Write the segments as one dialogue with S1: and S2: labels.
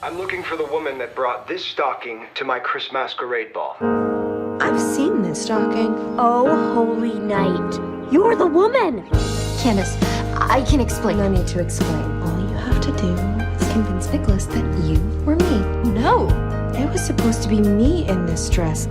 S1: I'm looking for the woman that brought this stocking to my Chris masquerade ball.
S2: I've seen this stocking.
S3: Oh, holy night. You're the woman.
S2: Candace,
S3: I can explain.
S2: no need to explain. All you have to do is convince Nicholas that you were me.
S3: No.
S2: It was supposed to be me in this dress.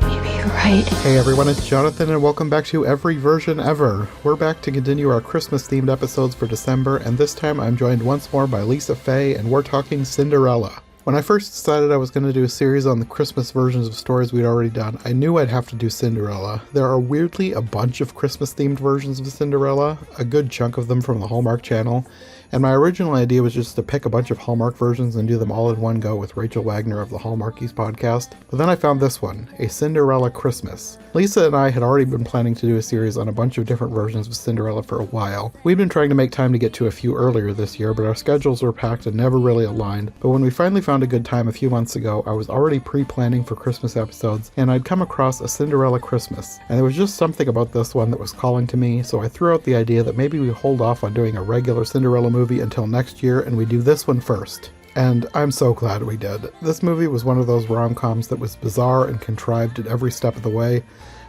S2: Maybe you're right.
S4: Hey everyone, it's Jonathan and welcome back to Every Version Ever. We're back to continue our Christmas-themed episodes for December, and this time I'm joined once more by Lisa Faye, and we're talking Cinderella. When I first decided I was going to do a series on the Christmas versions of stories we'd already done, I knew I'd have to do Cinderella. There are weirdly a bunch of Christmas-themed versions of Cinderella, a good chunk of them from the Hallmark Channel, and my original idea was just to pick a bunch of Hallmark versions and do them all in one go with Rachel Wagner of the Hallmarkies podcast. But then I found this one, A Cinderella Christmas. Lisa and I had already been planning to do a series on a bunch of different versions of Cinderella for a while. We'd been trying to make time to get to a few earlier this year, but our schedules were packed and never really aligned. But when we finally found a good time a few months ago, I was already pre-planning for Christmas episodes, and I'd come across A Cinderella Christmas. And there was just something about this one that was calling to me, so I threw out the idea that maybe we hold off on doing a regular Cinderella movie until next year, and we do this one first. And I'm so glad we did. This movie was one of those rom-coms that was bizarre and contrived at every step of the way,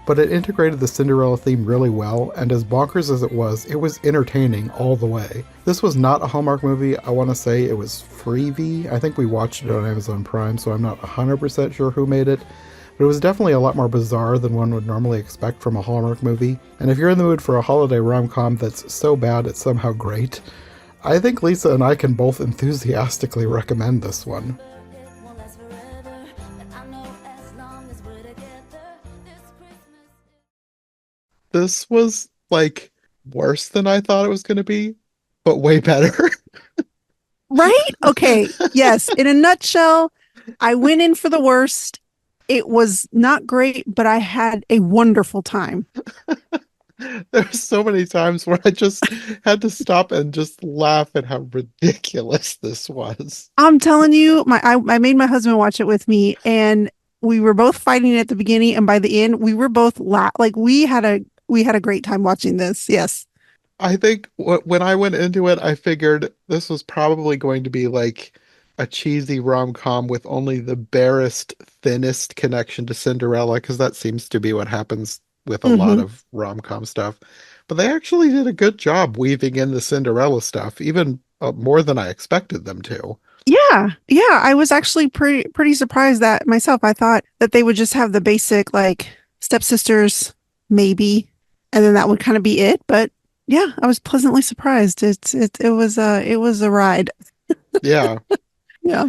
S4: but it integrated the Cinderella theme really well, and as bonkers as it was entertaining all the way. This was not a Hallmark movie. I want to say it was Freevee. I think we watched it on Amazon Prime, so I'm not 100% sure who made it. But it was definitely a lot more bizarre than one would normally expect from a Hallmark movie. And if you're in the mood for a holiday rom-com that's so bad it's somehow great, I think Lisa and I can both enthusiastically recommend this one. This was, like, worse than I thought it was going to be, but way better.
S5: Right? Okay. Yes. In a nutshell, I went in for the worst. It was not great, but I had a wonderful time.
S4: There were so many times where I just had to stop and just laugh at how ridiculous this was.
S5: I'm telling you, I made my husband watch it with me, and we were both fighting at the beginning, and by the end, we were both we had a great time watching this. Yes.
S4: I think when I went into it, I figured this was probably going to be like a cheesy rom-com with only the barest, thinnest connection to Cinderella, because that seems to be what happens with a lot of rom-com stuff. But they actually did a good job weaving in the Cinderella stuff, even more than I expected them to.
S5: Yeah. Yeah. I was actually pretty surprised that myself. I thought that they would just have the basic, like, stepsisters, maybe, and then that would kind of be it. But yeah, I was pleasantly surprised. It was a ride.
S4: Yeah.
S5: Yeah.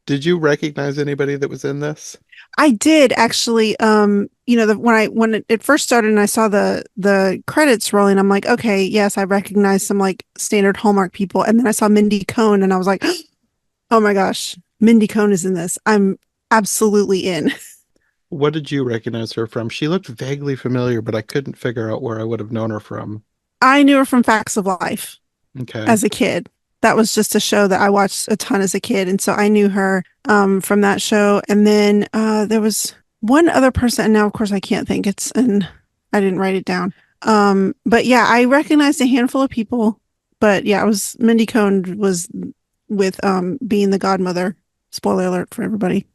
S4: Did you recognize anybody that was in this?
S5: I did actually. When it first started and I saw the credits rolling, I'm like, okay, yes, I recognize some like standard Hallmark people. And then I saw Mindy Cohn, and I was like, oh my gosh, Mindy Cohn is in this. I'm absolutely in.
S4: What did you recognize her from? She looked vaguely familiar, but I couldn't figure out where I would have known her from.
S5: I knew her from Facts of Life.
S4: Okay.
S5: As a kid. That was just a show that I watched a ton as a kid. And so I knew her from that show. And then there was one other person, and now of course I can't think, and I didn't write it down. But yeah, I recognized a handful of people. But yeah, it was Mindy Cohn was with being the godmother. Spoiler alert for everybody.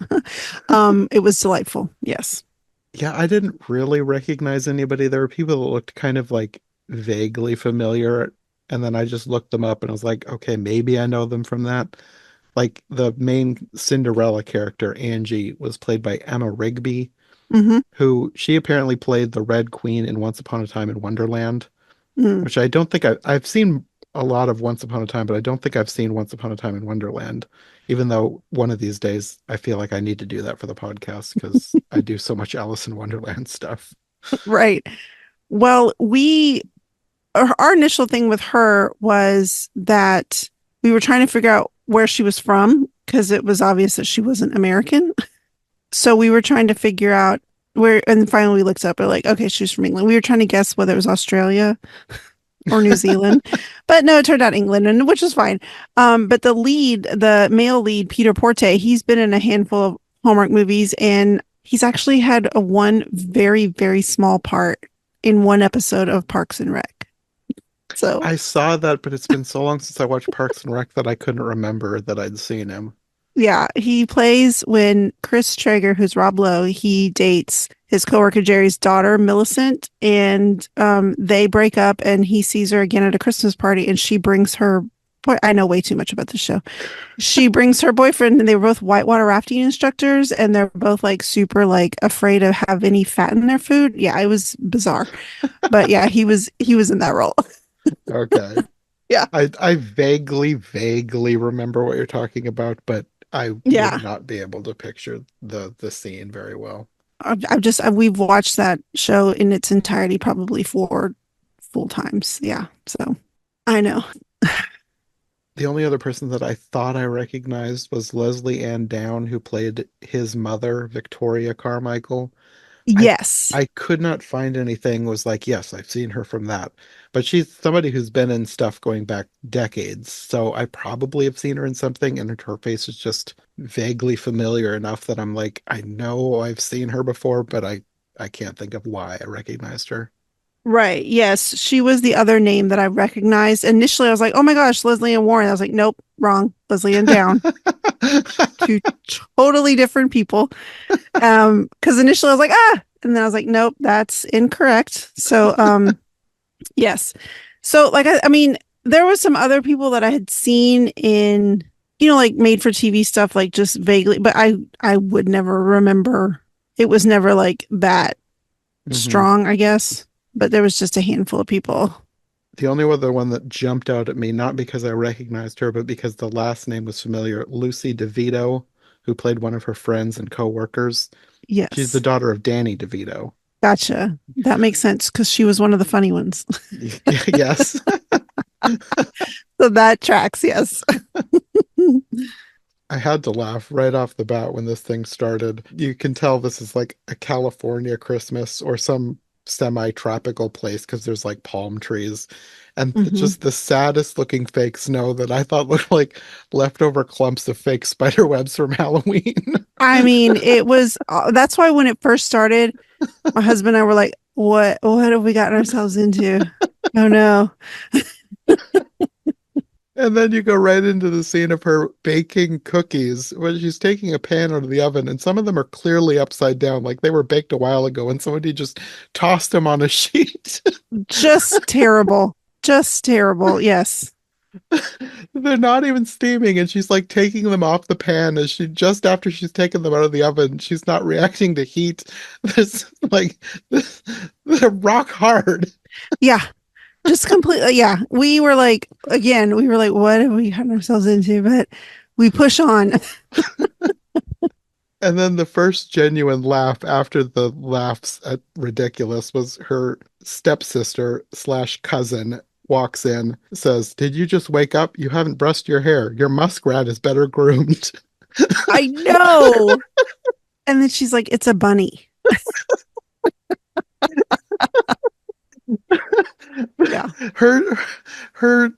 S5: It was delightful. Yes.
S4: Yeah, I didn't really recognize anybody. There were people that looked kind of like vaguely familiar, and then I just looked them up and I was like, okay, maybe I know them from that. Like the main Cinderella character, Angie, was played by Emma Rigby, who she apparently played the Red Queen in Once Upon a Time in Wonderland, which I don't think I've seen a lot of Once Upon a Time, but I don't think I've seen Once Upon a Time in Wonderland, even though one of these days I feel like I need to do that for the podcast because I do so much Alice in Wonderland stuff.
S5: Right. Well, our initial thing with her was that we were trying to figure out where she was from because it was obvious that she wasn't American. So we were trying to figure out where, and finally we looked up, we're like, okay, she's from England. We were trying to guess whether it was Australia or New Zealand, but no, it turned out England, and which is fine. But the male lead, Peter Porte, he's been in a handful of Hallmark movies, and he's actually had one very, very small part in one episode of Parks and Rec. So
S4: I saw that, but it's been so long since I watched Parks and Rec that I couldn't remember that I'd seen him.
S5: yeah, he plays when Chris Traeger, who's Rob Lowe, he dates his coworker Jerry's daughter, Millicent, and they break up and he sees her again at a Christmas party and she brings her boy. I know way too much about the show. She brings her boyfriend and they were both whitewater rafting instructors and they're both like super like afraid of have any fat in their food. Yeah, it was bizarre. But yeah, he was in that role.
S4: Okay.
S5: Yeah.
S4: I vaguely remember what you're talking about, but I
S5: Yeah.
S4: would not be able to picture the scene very well.
S5: We've watched that show in its entirety probably 4 full times. Yeah. So I know.
S4: The only other person that I thought I recognized was Leslie Ann Down, who played his mother, Victoria Carmichael. I
S5: Yes.
S4: I could not find anything was like, yes, I've seen her from that. But she's somebody who's been in stuff going back decades. So I probably have seen her in something and her face is just vaguely familiar enough that I'm like, I know I've seen her before, but I can't think of why I recognized her.
S5: Right. Yes. She was the other name that I recognized. Initially, I was like, oh my gosh, Leslie Ann Warren. I was like, nope, wrong. Leslie Ann Down. Two totally different people. Because initially I was like, ah, and then I was like, nope, that's incorrect. So, yes. So, like, I mean, there was some other people that I had seen in, like made for TV stuff, like just vaguely, but I would never remember. It was never like that
S4: Mhm.
S5: strong, I guess. But there was just a handful of people.
S4: The only other one that jumped out at me, not because I recognized her, but because the last name was familiar, Lucy DeVito, who played one of her friends and co-workers. She's the
S5: Yes.
S4: daughter of Danny DeVito.
S5: Gotcha. That makes sense because she was one of the funny ones.
S4: Yes.
S5: So that tracks, yes.
S4: I had to laugh right off the bat when this thing started. You can tell this is like a California Christmas or some semi-tropical place because there's like palm trees and
S5: Hmm.
S4: just the saddest looking fake snow that I thought looked like leftover clumps of fake spider webs from Halloween.
S5: I mean, it was that's why when it first started, my husband and I were like, what have we gotten ourselves into? Oh no.
S4: And then you go right into the scene of her baking cookies when she's taking a pan out of the oven, and some of them are clearly upside down, like they were baked a while ago, and somebody just tossed them on a sheet.
S5: Just terrible. Just terrible. Yes.
S4: They're not even steaming, and she's like taking them off the pan as she just after she's taken them out of the oven, she's not reacting to heat. This like they're rock hard.
S5: Yeah. Just completely. Yeah. We were like, again, we were like, what have we gotten ourselves into? But we push on.
S4: And then the first genuine laugh after the laughs at ridiculous was her stepsister slash cousin walks in, says, "Did you just wake up? You haven't brushed your hair. Your muskrat is better groomed."
S5: I know. And then she's like, it's a bunny. Yeah.
S4: Her her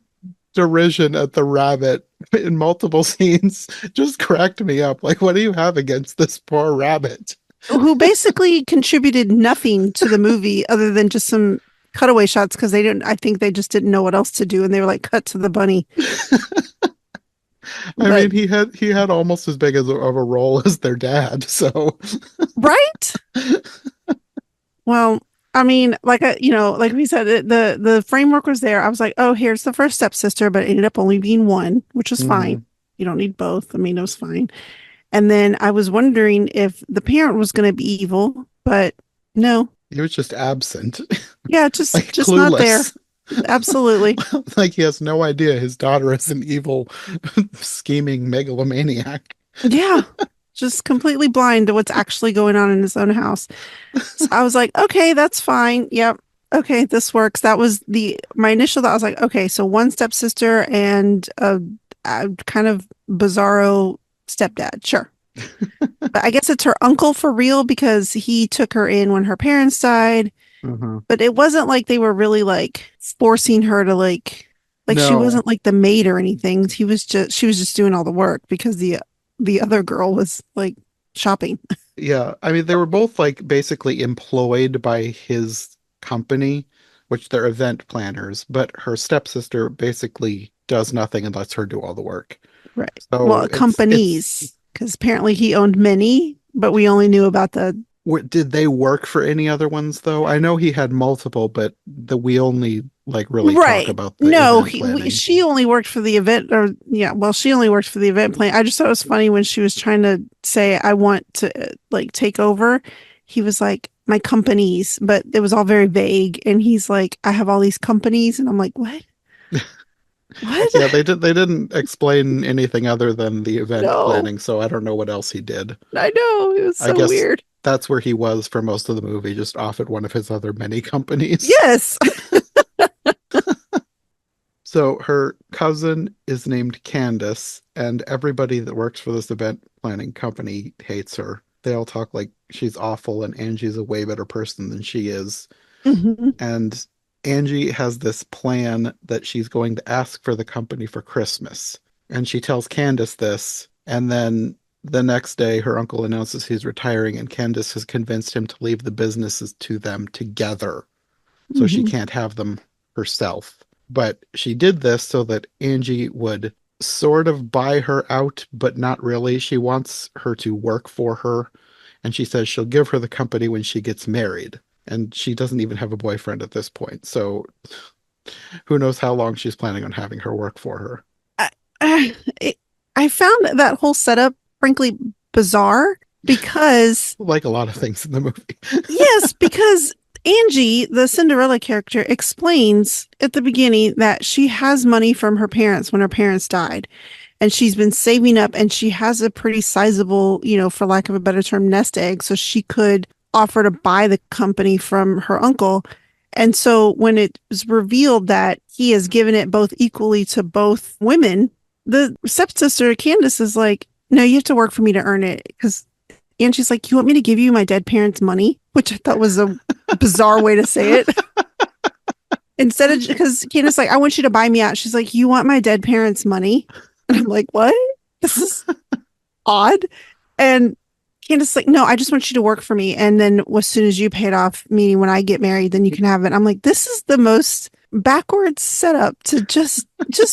S4: derision at the rabbit in multiple scenes just cracked me up. Like, what do you have against this poor rabbit?
S5: Who basically contributed nothing to the movie other than just some cutaway shots because I think they just didn't know what else to do and they were like cut to the bunny.
S4: I
S5: But
S4: mean, he had almost as big of a role as their dad, so
S5: right. Well, I mean, like we said, the framework was there. I was like, oh, here's the first stepsister, but it ended up only being one, which was fine.
S4: mhm.
S5: You don't need both. I mean, it was fine. And then I was wondering if the parent was going to be evil, but no.
S4: He was just absent,
S5: Yeah, just
S4: like
S5: just not there.
S4: clueless.
S5: Absolutely.
S4: Like he has no idea his daughter is an evil, scheming megalomaniac.
S5: Yeah. Just completely blind to what's actually going on in his own house. So I was like, okay, that's fine. Yep. Okay, this works. That was my initial thought. I was like, okay, so one stepsister and a kind of bizarro stepdad. Sure. But I guess it's her uncle for real because he took her in when her parents died.
S4: Mhm.
S5: But it wasn't like they were really like forcing her to like she
S4: No,
S5: wasn't like the maid or anything. She was just doing all the work because the other girl was like shopping.
S4: yeah. I mean, they were both like basically employed by his company, which they're event planners, but her stepsister basically does nothing and lets her do all the work.
S5: Right.
S4: So
S5: Well, companies, because apparently he owned many, but we only knew about the.
S4: did they work for any other ones though? I know he had multiple, but we only like really talk
S5: Right.
S4: about the
S5: No,
S4: event planning.
S5: she only worked for the event, or yeah, well, she only worked for the event plan. I just thought it was funny when she was trying to say, I want to like take over. He was like, my companies, but it was all very vague. And he's like, I have all these companies. And I'm like, what? What?
S4: Yeah, they didn't explain anything other than the event
S5: No,
S4: planning, so I don't know what else he did.
S5: I know. It was
S4: I
S5: so
S4: guess
S5: weird.
S4: that's where he was for most of the movie, just off at one of his other many companies.
S5: Yes.
S4: So her cousin is named Candace, and everybody that works for this event planning company hates her. They all talk like she's awful and Angie's a way better person than she is.
S5: Mhm.
S4: And Angie has this plan that she's going to ask for the company for Christmas. And she tells Candace this, and then the next day her uncle announces he's retiring, and Candace has convinced him to leave the businesses to them together so she
S5: Mhm.
S4: can't have them herself. But she did this so that Angie would sort of buy her out, but not really. She wants her to work for her, and she says she'll give her the company when she gets married. And she doesn't even have a boyfriend at this point. So who knows how long she's planning on having her work for her.
S5: I, I I found that whole setup, frankly, bizarre because,
S4: Like a lot of things in the movie.
S5: yes, because Angie, the Cinderella character, explains at the beginning that she has money from her parents when her parents died. And she's been saving up and she has a pretty sizable, for lack of a better term, nest egg. So she could offer to buy the company from her uncle. And so when it was revealed that he has given it both equally to both women, the stepsister Candace is like, no, you have to work for me to earn it. And she's like, you want me to give you my dead parents' money? Which I thought was a bizarre way to say it. Instead of, because Candace like, I want you to buy me out. She's like, you want my dead parents' money? And I'm like, what? This is odd. And Candace like, no, I just want you to work for me. And then as soon as you pay it off, meaning when I get married, then you can have it. I'm like, this is the most backwards setup to just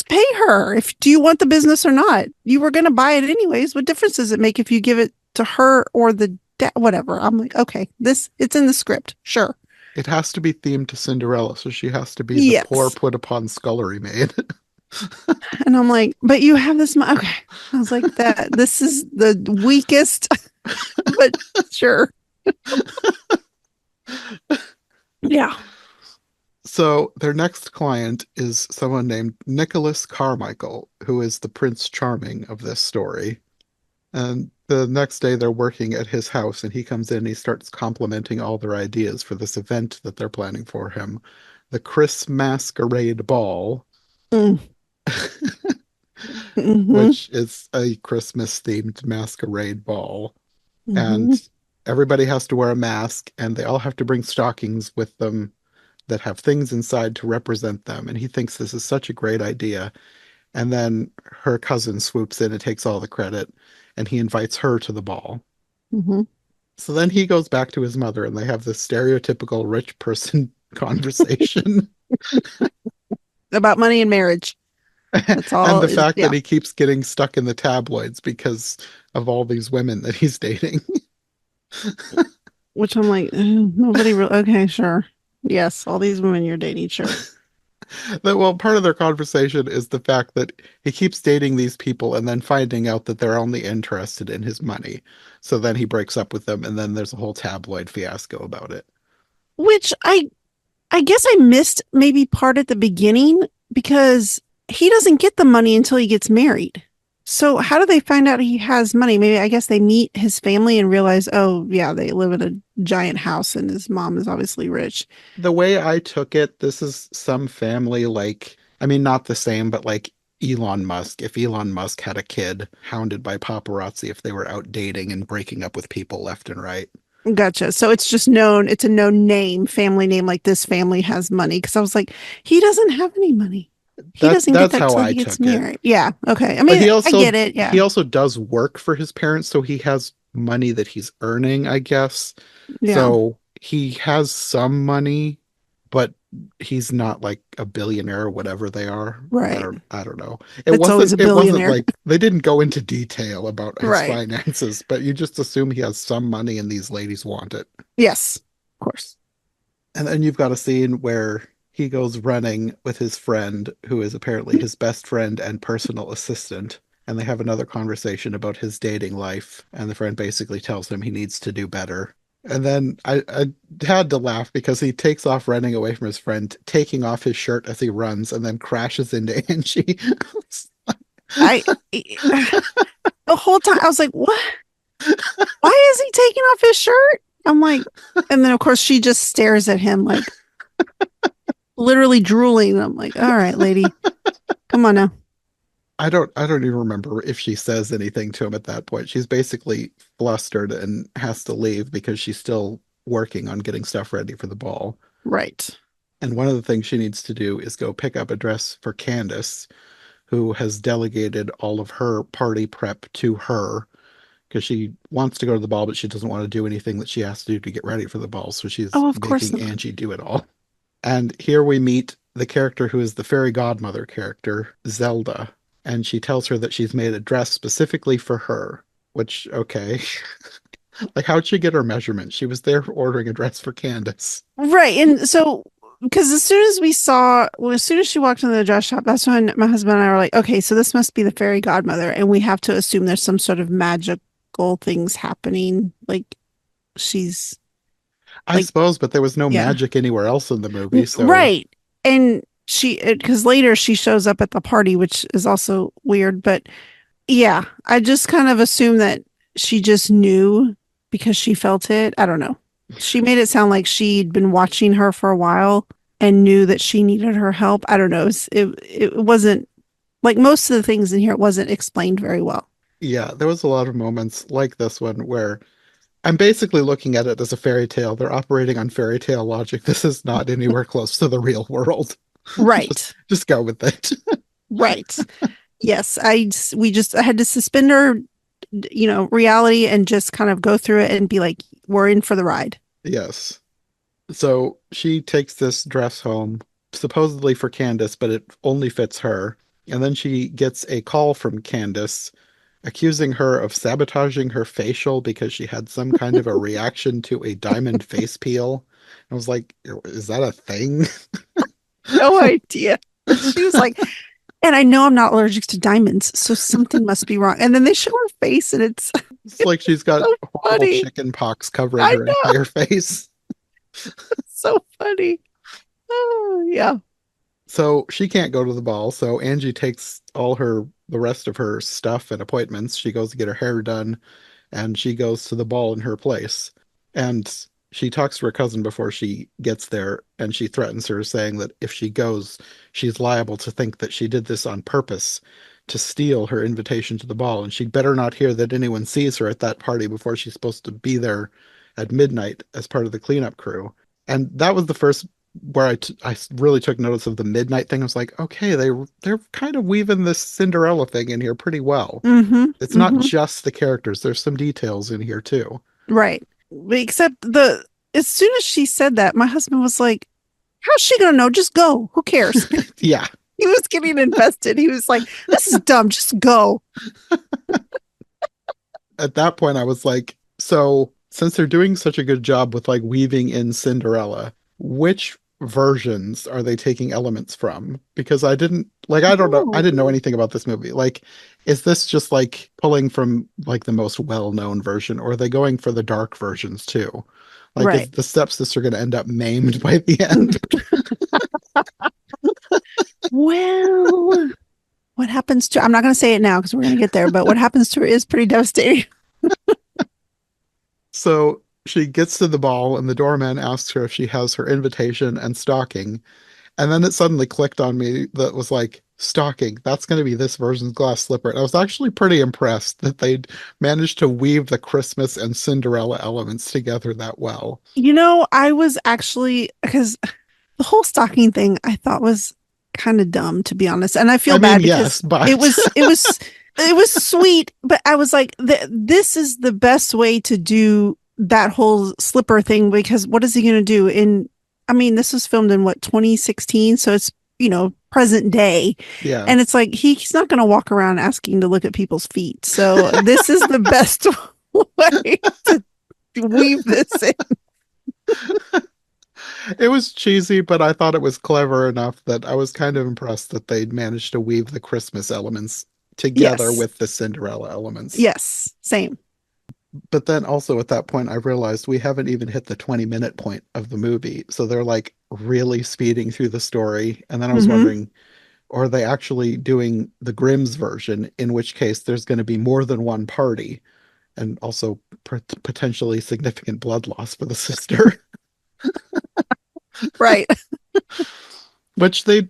S5: pay her. Do you want the business or not? You were going to buy it anyways. What difference does it make if you give it to her or the whatever? I'm like, okay, it's in the script. Sure.
S4: It has to be themed to Cinderella, so she has to be the
S5: Yes.
S4: poor put upon scullery maid.
S5: And I'm like, but you have this. Okay. I was like, this is the weakest, but sure. Yeah.
S4: So their next client is someone named Nicholas Carmichael, who is the Prince Charming of this story. And the next day they're working at his house, and he comes in and he starts complimenting all their ideas for this event that they're planning for him, the Chris Masquerade Ball,
S5: Mm. Mm-hmm.
S4: which is a Christmas themed masquerade ball.
S5: Mm-hmm.
S4: And everybody has to wear a mask, and they all have to bring stockings with them that have things inside to represent them. And he thinks this is such a great idea. And then her cousin swoops in and takes all the credit, and he invites her to the ball.
S5: Mm-hmm.
S4: So then he goes back to his mother, and they have this stereotypical rich person conversation.
S5: About money and marriage. That's all.
S4: And the fact
S5: Yeah.
S4: that he keeps getting stuck in the tabloids because of all these women that he's dating.
S5: Which I'm like, nobody really. Okay, sure. Yes, all these women you're dating, sure.
S4: Well, part of their conversation is the fact that he keeps dating these people and then finding out that they're only interested in his money. So then he breaks up with them, and then there's a whole tabloid fiasco about it.
S5: Which I guess I missed maybe part at the beginning because he doesn't get the money until he gets married. So how do they find out he has money? Maybe I guess they meet his family and realize, oh yeah, they live in a giant house and his mom is obviously rich.
S4: The way I took it, this is some family like, I mean, not the same, but like Elon Musk. If Elon Musk had a kid hounded by paparazzi if they were out dating and breaking up with people left and right.
S5: Gotcha. So it's just known, it's a known name, family name, like this family has money. Because I was like, he doesn't have any money. He doesn't get
S4: That's
S5: that
S4: how
S5: till
S4: I
S5: he gets
S4: took it.
S5: married. Yeah. Okay. I
S4: But
S5: mean,
S4: he also,
S5: I get it. Yeah.
S4: he also does work for his parents, so he has money that he's earning, I guess.
S5: Yeah.
S4: So he has some money, but he's not like a billionaire or whatever they are.
S5: Right.
S4: I don't know.
S5: It's always a
S4: It wasn't
S5: billionaire.
S4: like they didn't go into detail about his
S5: Right.
S4: finances, but you just assume he has some money and these ladies want it.
S5: Yes, of course.
S4: And then you've got a scene where he goes running with his friend, who is apparently his best friend and personal assistant. And they have another conversation about his dating life. And the friend basically tells him he needs to do better. And then I had to laugh because he takes off running away from his friend, taking off his shirt as he runs, and then crashes into Angie.
S5: I the whole time I was like, what? Why is he taking off his shirt? I'm like, and then of course she just stares at him like literally drooling. I'm like, all right, lady, come on now.
S4: I don't even remember if she says anything to him at that point. She's basically flustered and has to leave because she's still working on getting stuff ready for the ball.
S5: Right.
S4: And one of the things she needs to do is go pick up a dress for Candace, who has delegated all of her party prep to her because she wants to go to the ball, but she doesn't want to do anything that she has to do to get ready for the ball. So she's
S5: Oh, of course
S4: making
S5: not.
S4: Angie do it all. And here we meet the character who is the fairy godmother character, Zelda. And she tells her that she's made a dress specifically for her, which, okay. Like, how'd she get her measurements? She was there ordering a dress for Candace.
S5: Right. And so, because as soon as she walked into the dress shop, that's when my husband and I were like, okay, so this must be the fairy godmother. And we have to assume there's some sort of magical things happening. Like she's
S4: I
S5: like,
S4: suppose, but there was no
S5: yeah.
S4: magic anywhere else in the movie, so.
S5: Right. And because later she shows up at the party, which is also weird. But yeah, I just kind of assumed that she just knew because she felt it. I don't know. She made it sound like she'd been watching her for a while and knew that she needed her help. I don't know. It wasn't like most of the things in here, it wasn't explained very well.
S4: Yeah, there was a lot of moments like this one where I'm basically looking at it as a fairy tale. They're operating on fairy tale logic. This is not anywhere close to the real world.
S5: Right.
S4: Just go with it.
S5: Right. Yes. I had to suspend our, reality and just kind of go through it and be like, we're in for the ride.
S4: Yes. So she takes this dress home, supposedly for Candace, but it only fits her. And then she gets a call from Candace accusing her of sabotaging her facial because she had some kind of a reaction to a diamond face peel. I was like, is that a thing?
S5: No idea. She was like, and I know I'm not allergic to diamonds, so something must be wrong. And then they show her face and it's
S4: It's like she's got
S5: so
S4: horrible
S5: funny.
S4: chicken pox covering
S5: I
S4: her
S5: know.
S4: entire face.
S5: So funny. Oh, yeah.
S4: So she can't go to the ball. So Angie takes the rest of her stuff and appointments. She goes to get her hair done and she goes to the ball in her place. And she talks to her cousin before she gets there and she threatens her, saying that if she goes, she's liable to think that she did this on purpose to steal her invitation to the ball. And she'd better not hear that anyone sees her at that party before she's supposed to be there at midnight as part of the cleanup crew. And that was the first where I really took notice of the midnight thing. I was like, okay, they're kind of weaving this Cinderella thing in here pretty well.
S5: Mm-hmm.
S4: It's not just the characters. There's some details in here too.
S5: Right. Except as soon as she said that, my husband was like, how's she gonna know? Just go. Who cares?
S4: Yeah.
S5: He was getting invested. He was like, this is dumb. Just go.
S4: At that point, I was like, so since they're doing such a good job with like weaving in Cinderella, which versions are they taking elements from? Because I didn't like, I don't know. I didn't know anything about this movie. Like, is this just like pulling from like the most well-known version, or are they going for the dark versions too? Like,
S5: Right.
S4: is the stepsister going to end up maimed by the end?
S5: Well, what happens to, I'm not going to say it now because we're going to get there, but what happens to her is pretty devastating.
S4: So she gets to the ball and the doorman asks her if she has her invitation and stocking. And then it suddenly clicked on me that was like, stocking, that's going to be this version's glass slipper. And I was actually pretty impressed that they'd managed to weave the Christmas and Cinderella elements together that well.
S5: I was actually, because the whole stocking thing I thought was kind of dumb, to be honest. And I feel bad because
S4: yes, but
S5: it was sweet, but I was like, this is the best way to do that whole slipper thing, because what is he going to do? I mean, this was filmed in what, 2016, so it's, present day.
S4: Yeah.
S5: And it's like he's not going to walk around asking to look at people's feet. So this is the best way to weave this in.
S4: It was cheesy, but I thought it was clever enough that I was kind of impressed that they'd managed to weave the Christmas elements together
S5: Yes.
S4: with the Cinderella elements.
S5: Yes, same.
S4: But then also at that point, I realized we haven't even hit the 20-minute point of the movie. So they're like really speeding through the story. And then I was wondering, are they actually doing the Grimm's version, in which case there's going to be more than one party and also potentially significant blood loss for the sister?
S5: Right.
S4: Which they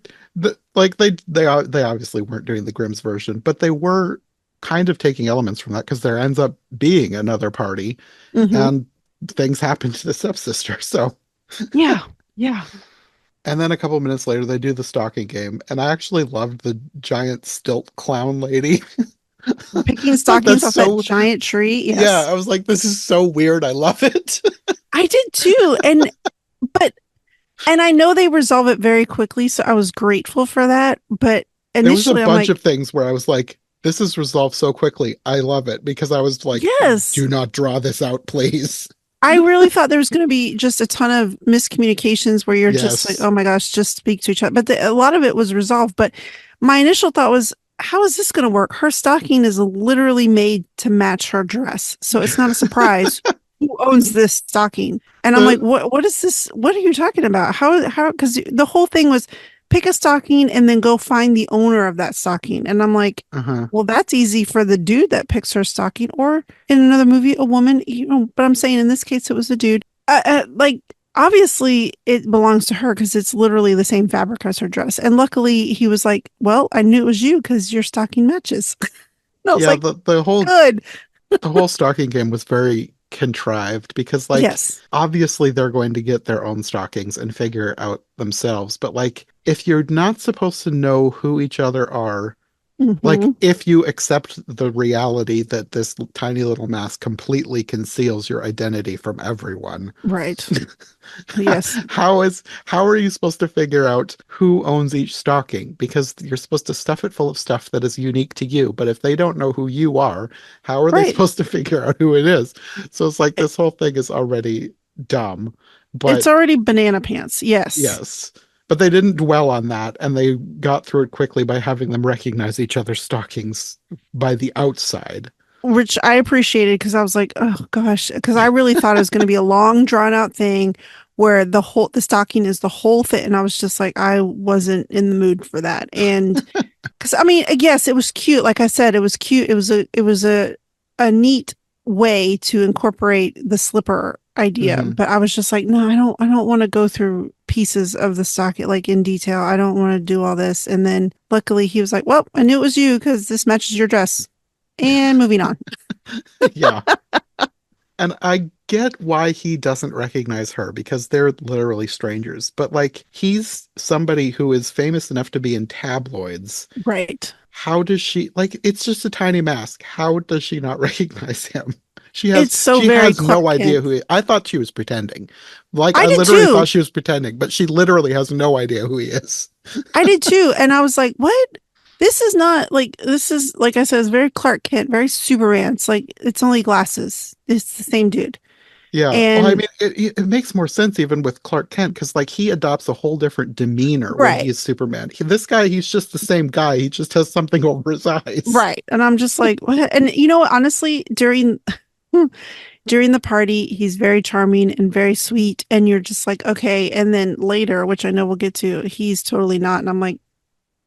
S4: obviously weren't doing the Grimm's version, but they were kind of taking elements from that because there ends up being another party and things happen to the stepsister. So
S5: yeah.
S4: and then a couple of minutes later they do the stalking game, and I actually loved the giant stilt clown lady
S5: Picking stockings off that giant tree. Yes.
S4: Yeah, I was like, this is so weird. I love it.
S5: I did too. And I know they resolve it very quickly, so I was grateful for that. But initially,
S4: there was a bunch of things where I was like, this is resolved so quickly. I love it, because I was like,
S5: yes,
S4: do not draw this out, please.
S5: I really thought there was going to be just a ton of miscommunications where you're just like, oh my gosh, just speak to each other. But a lot of it was resolved. But my initial thought was, how is this going to work? Her stocking is literally made to match her dress. So it's not a surprise who owns this stocking. And I'm like, what is this? What are you talking about? How, because the whole thing was pick a stocking and then go find the owner of that stocking. And I'm like, well, that's easy for the dude that picks her stocking, or in another movie, a woman, but I'm saying in this case, it was a dude. Like, obviously it belongs to her because it's literally the same fabric as her dress. And luckily he was like, well, I knew it was you because your stocking matches. No,
S4: yeah,
S5: like,
S4: the whole
S5: good.
S4: The whole stocking game was very contrived, because like,
S5: yes,
S4: obviously they're going to get their own stockings and figure it out themselves. But like, if you're not supposed to know who each other are, like, if you accept the reality that this tiny little mask completely conceals your identity from everyone.
S5: Right. Yes.
S4: How are you supposed to figure out who owns each stocking? Because you're supposed to stuff it full of stuff that is unique to you. But if they don't know who you are, how are they supposed to figure out who it is? So it's like, this whole thing is already dumb. But
S5: it's already banana pants. Yes.
S4: Yes. But they didn't dwell on that, and they got through it quickly by having them recognize each other's stockings by the outside.
S5: Which I appreciated, because I was like, oh gosh, because I really thought it was going to be a long drawn out thing where the stocking is the whole thing. And I was just like, I wasn't in the mood for that. And because I mean, yes, it was cute. Like I said, it was cute. It was a neat way to incorporate the slipper idea, but I was just like, no, I don't want to go through pieces of the stocking like in detail. I don't want to do all this. And then luckily he was like, well, I knew it was you because this matches your dress, and moving on.
S4: Yeah. And I get why he doesn't recognize her, because they're literally strangers, but like, he's somebody who is famous enough to be in tabloids,
S5: right?
S4: How does she, like, it's just a tiny mask, how does she not recognize him? She has no idea who I thought she was pretending. Like, I literally thought she was pretending, but she literally has no idea who he is.
S5: I did too. And I was like, what? This is not like, this is, like I said, it's very Clark Kent, very Superman. It's like, it's only glasses. It's the same dude.
S4: Yeah.
S5: And,
S4: well, I mean, it makes more sense even with Clark Kent, because like, he adopts a whole different demeanor when he's Superman. This guy, he's just the same guy. He just has something over his eyes.
S5: Right. And I'm just like, what? And you know what, honestly, during the party, he's very charming and very sweet. And you're just like, okay. And then later, which I know we'll get to, he's totally not. And I'm like,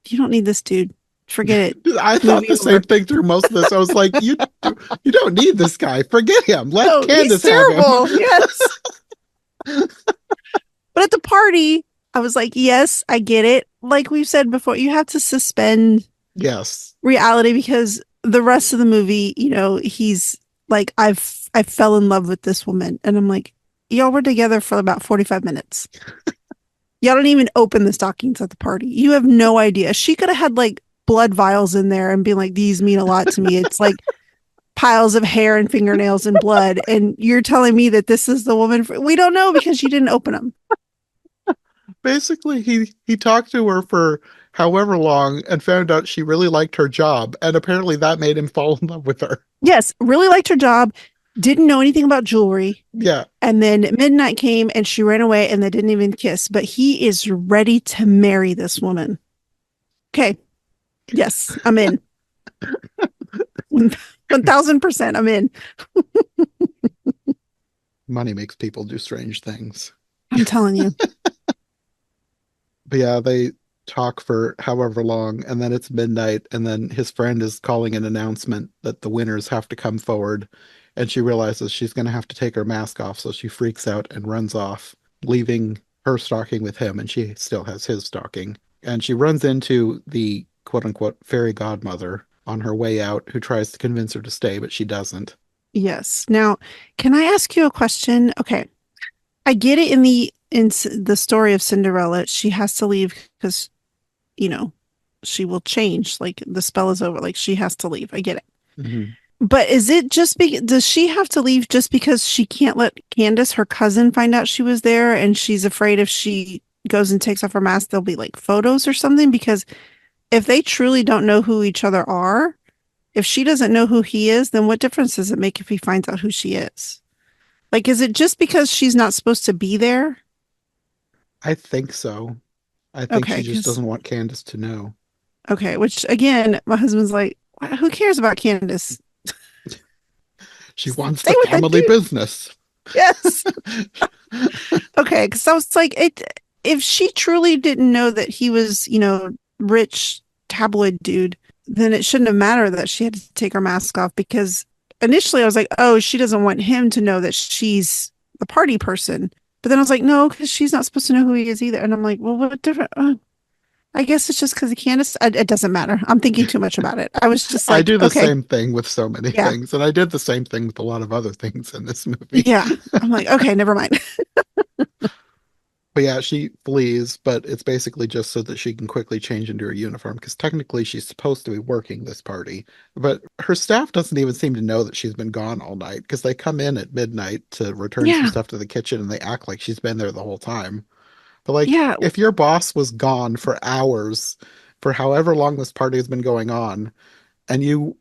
S5: you don't need this dude. Forget it.
S4: I thought the same thing through most of this. I was like, you don't need this guy. Forget him. Let Candace have him.
S5: Yes. But at the party, I was like, yes, I get it. Like we've said before, you have to suspend reality, because the rest of the movie, he's like, I fell in love with this woman. And I'm like, y'all were together for about 45 minutes. Y'all don't even open the stockings at the party. You have no idea. She could have had like blood vials in there and being like, these mean a lot to me. It's like piles of hair and fingernails and blood. And you're telling me that this is the woman. We don't know because you didn't open them.
S4: Basically, he talked to her for however long and found out she really liked her job, and apparently that made him fall in love with her.
S5: Yes, really liked her job, didn't know anything about jewelry.
S4: Yeah.
S5: And then midnight came and she ran away and they didn't even kiss. But he is ready to marry this woman. Okay. Yes, I'm in. 1000% I'm in.
S4: Money makes people do strange things.
S5: I'm telling you.
S4: But yeah, they talk for however long, and then it's midnight, and then his friend is calling an announcement that the winners have to come forward, and she realizes she's going to have to take her mask off, so she freaks out and runs off, leaving her stocking with him, and she still has his stocking. And she runs into the quote-unquote fairy godmother on her way out, who tries to convince her to stay, but she doesn't.
S5: Yes. Now, can I ask you a question? Okay. I get it in the story of Cinderella, she has to leave because, you know, she will change. Like the spell is over. Like she has to leave. I get it.
S4: Mhm.
S5: But is it just does she have to leave just because she can't let Candace, her cousin, find out she was there and she's afraid if she goes and takes off her mask, there'll be like photos or something? Because if they truly don't know who each other are, if she doesn't know who he is, then what difference does it make if he finds out who she is? Like, is it just because she's not supposed to be there?
S4: I think so. I think
S5: Okay,
S4: she just
S5: because
S4: doesn't want Candace to know.
S5: okay, which again, my husband's like, who cares about Candace?
S4: She wants
S5: Stay
S4: the
S5: with that
S4: family
S5: dude.
S4: business.
S5: Yes. Okay, because I was like, it. If she truly didn't know that he was, rich tabloid dude, then it shouldn't have mattered that she had to take her mask off. Because initially I was like, oh, she doesn't want him to know that she's the party person. But then I was like, no, because she's not supposed to know who he is either. And I'm like, well, what different? I guess it's just because he can't. It doesn't matter. I'm thinking too much about it. I was just
S4: I
S5: like,
S4: do the
S5: okay,
S4: same thing with so many
S5: yeah,
S4: things, and I did the same thing with a lot of other things in this movie.
S5: yeah. I'm like, okay, never mind.
S4: But yeah, she flees, but it's basically just so that she can quickly change into her uniform, because technically she's supposed to be working this party. But her staff doesn't even seem to know that she's been gone all night, because they come in at midnight to return some
S5: Yeah,
S4: stuff to the kitchen and they act like she's been there the whole time. But like,
S5: yeah,
S4: if your boss was gone for hours, for however long this party has been going on, and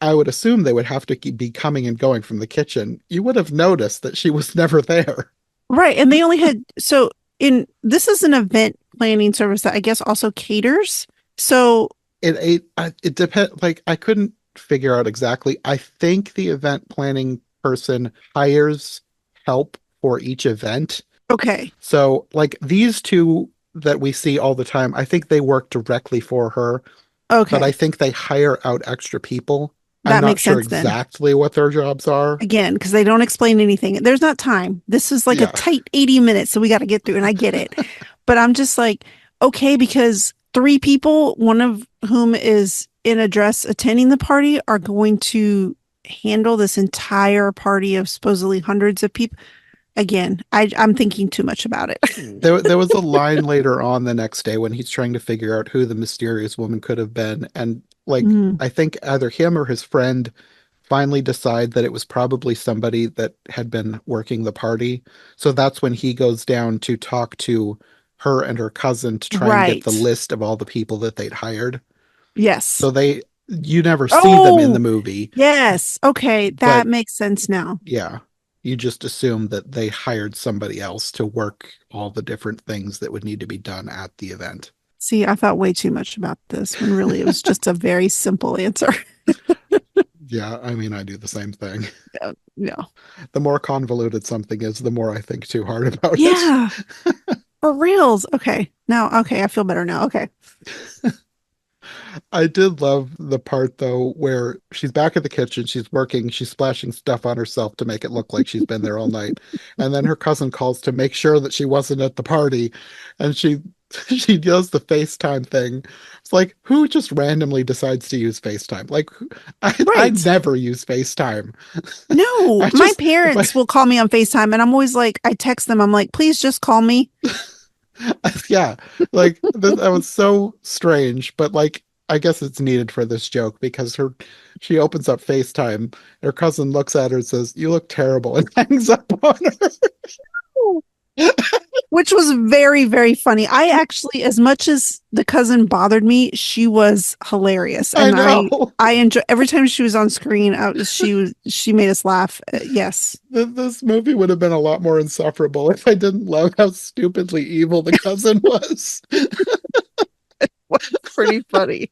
S4: I would assume they would have to be coming and going from the kitchen, you would have noticed that she was never there.
S5: right. And they only had so in this is an event planning service that I guess also caters. So
S4: It depends. Like, I couldn't figure out exactly. I think the event planning person hires help for each event.
S5: okay,
S4: So like these two that we see all the time, I think they work directly for her, but I
S5: okay,
S4: think they hire out extra people. I'm
S5: that
S4: not
S5: makes
S4: sure
S5: sense then.
S4: exactly what their jobs are.
S5: Again, because they don't explain anything. There's not time. This is like a
S4: Yeah.
S5: tight 80 minutes, so we got to get through, and I get it. But I'm just like, okay, because three people, one of whom is in a dress attending the party, are going to handle this entire party of supposedly hundreds of people. Again, I'm thinking too much about it.
S4: There was a line later on the next day when he's trying to figure out who the mysterious woman could have been. And like,
S5: Mm,
S4: I think either him or his friend finally decide that it was probably somebody that had been working the party. So that's when he goes down to talk to her and her cousin to try and get the
S5: right.
S4: list of all the people that they'd hired.
S5: Yes.
S4: So you never see them in the
S5: Oh,
S4: movie,
S5: yes. Okay, that
S4: but
S5: makes sense now.
S4: yeah, you just assume that they hired somebody else to work all the different things that would need to be done at the event.
S5: See, I thought way too much about this when really it was just a very simple answer.
S4: Yeah, I mean, I do the same thing.
S5: Yeah.
S4: The more convoluted something is, the more I think too hard about it.
S5: Yeah, for reals. Okay. Now, okay, I feel better now. Okay.
S4: I did love the part though where she's back at the kitchen, she's working, she's splashing stuff on herself to make it look like she's been there all night. And then her cousin calls to make sure that she wasn't at the party, and she does the FaceTime thing. It's like, who just randomly decides to use FaceTime? Like, I
S5: Right.
S4: never use FaceTime.
S5: No,
S4: I
S5: my
S4: just if I
S5: parents will call me on FaceTime and I'm always like, I text them, I'm like, please just call me.
S4: yeah, like that was so strange, but like I guess it's needed for this joke because she opens up FaceTime, her cousin looks at her and says, "You look terrible," and hangs up on her.
S5: which was very, very funny. I actually, as much as the cousin bothered me, she was hilarious,
S4: I
S5: and
S4: know.
S5: I enjoy every time she was on screen. She made us laugh. Yes,
S4: This movie would have been a lot more insufferable if I didn't love how stupidly evil the cousin was.
S5: pretty funny.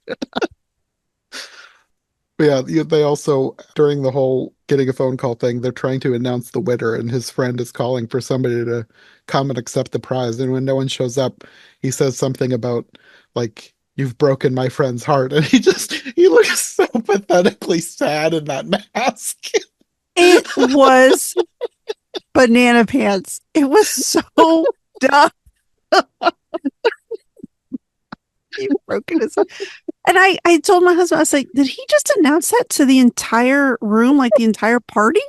S4: Yeah, they also, during the whole getting a phone call thing, they're trying to announce the winner, and his friend is calling for somebody to come and accept the prize. And when no one shows up, he says something about, like, you've broken my friend's heart. And he looks so pathetically sad in that mask.
S5: It was banana pants. It was so dumb. He broken his. And I told my husband, I was like, did he just announce that to the entire room, like the entire party?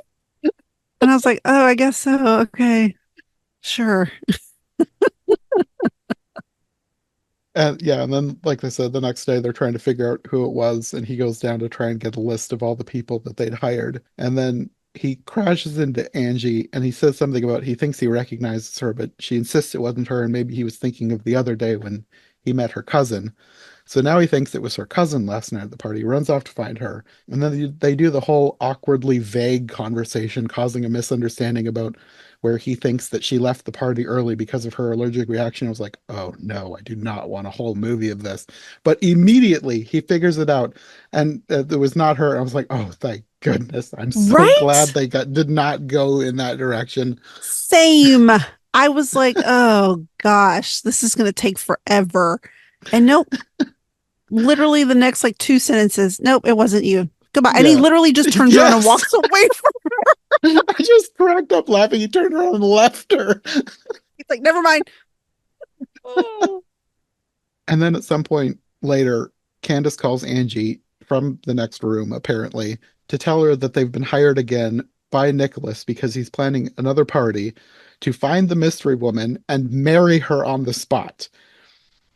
S5: And I was like, oh, I guess so. Okay, sure.
S4: And yeah, and then, like I said, the next day they're trying to figure out who it was, and he goes down to try and get a list of all the people that they'd hired. And then he crashes into Angie, and he says something about he thinks he recognizes her, but she insists it wasn't her, and maybe he was thinking of the other day when he met her cousin. So now he thinks it was her cousin last night at the party. He runs off to find her. And then they do the whole awkwardly vague conversation, causing a misunderstanding about where he thinks that she left the party early because of her allergic reaction. I was like, oh no, I do not want a whole movie of this. But immediately he figures it out, and it was not her. I was like, oh, thank goodness. I'm so glad
S5: Right?
S4: they did not go in that direction.
S5: Same. I was like, oh gosh, this is going to take forever. And nope, literally the next like two sentences, nope, it wasn't you. Goodbye. And he
S4: Yeah.
S5: literally just turns around and
S4: Yes.
S5: walks away from
S4: I just cracked up laughing. He turned around and left her.
S5: He's like, never mind. Oh.
S4: And then at some point later, Candace calls Angie from the next room, apparently, to tell her that they've been hired again by Nicholas because he's planning another party to find the mystery woman and marry her on the spot.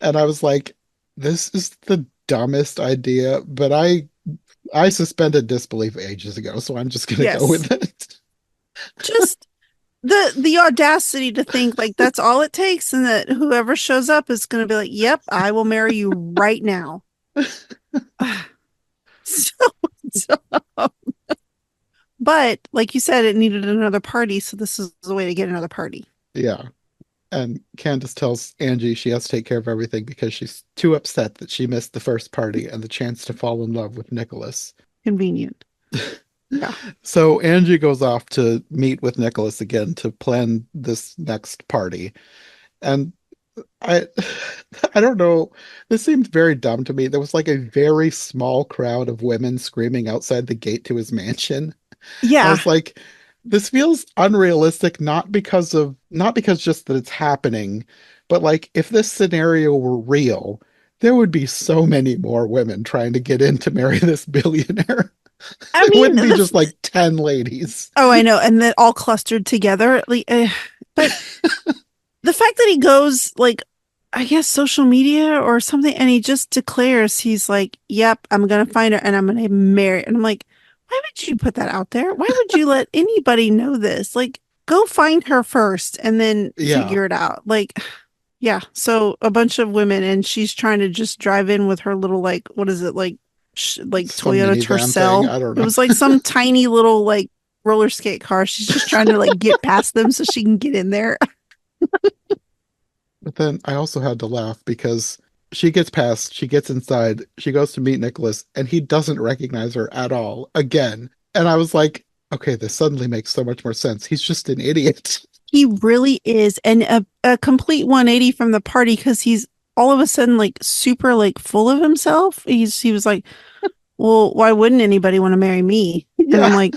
S4: And I was like, this is the dumbest idea, but I suspended disbelief ages ago, so I'm just gonna go
S5: Yes.
S4: with it.
S5: Just the audacity to think like that's all it takes and that whoever shows up is going to be like, yep, I will marry you right now. So dumb. But like you said, it needed another party, so this is the way to get another party.
S4: Yeah. And Candace tells Angie she has to take care of everything because she's too upset that she missed the first party and the chance to fall in love with Nicholas.
S5: Convenient. Yeah.
S4: So Angie goes off to meet with Nicholas again to plan this next party. And I I don't know. This seemed very dumb to me. There was like a very small crowd of women screaming outside the gate to his mansion. I
S5: Yeah.
S4: was like, this feels unrealistic, not because just that it's happening, but like if this scenario were real, there would be so many more women trying to get in to marry this billionaire.
S5: I
S4: It
S5: mean,
S4: wouldn't be just like 10 ladies.
S5: oh, I know, and then all clustered together. Like, but the fact that he goes like, I guess social media or something, and he just declares he's like, "Yep, I'm gonna find her and I'm gonna marry." And I'm like, why would you put that out there? Why would you let anybody know this? Like, go find her first and then
S4: Yeah,
S5: figure it out. Like, yeah. So a bunch of women, and she's trying to just drive in with her little like, what is it like, like
S4: some
S5: Toyota
S4: minivan thing.
S5: Tercel?
S4: I don't
S5: It
S4: know.
S5: was like some tiny little like roller skate car. She's just trying to like get past them so she can get in there.
S4: But then I also had to laugh because she gets past, she gets inside, she goes to meet Nicholas, and he doesn't recognize her at all again. And I was like, okay, this suddenly makes so much more sense. He's just an idiot.
S5: He really is, and a complete 180 from the party because he's all of a sudden like super like full of himself. He was like, well, why wouldn't anybody want to marry me? And I'm
S4: Yeah.
S5: like,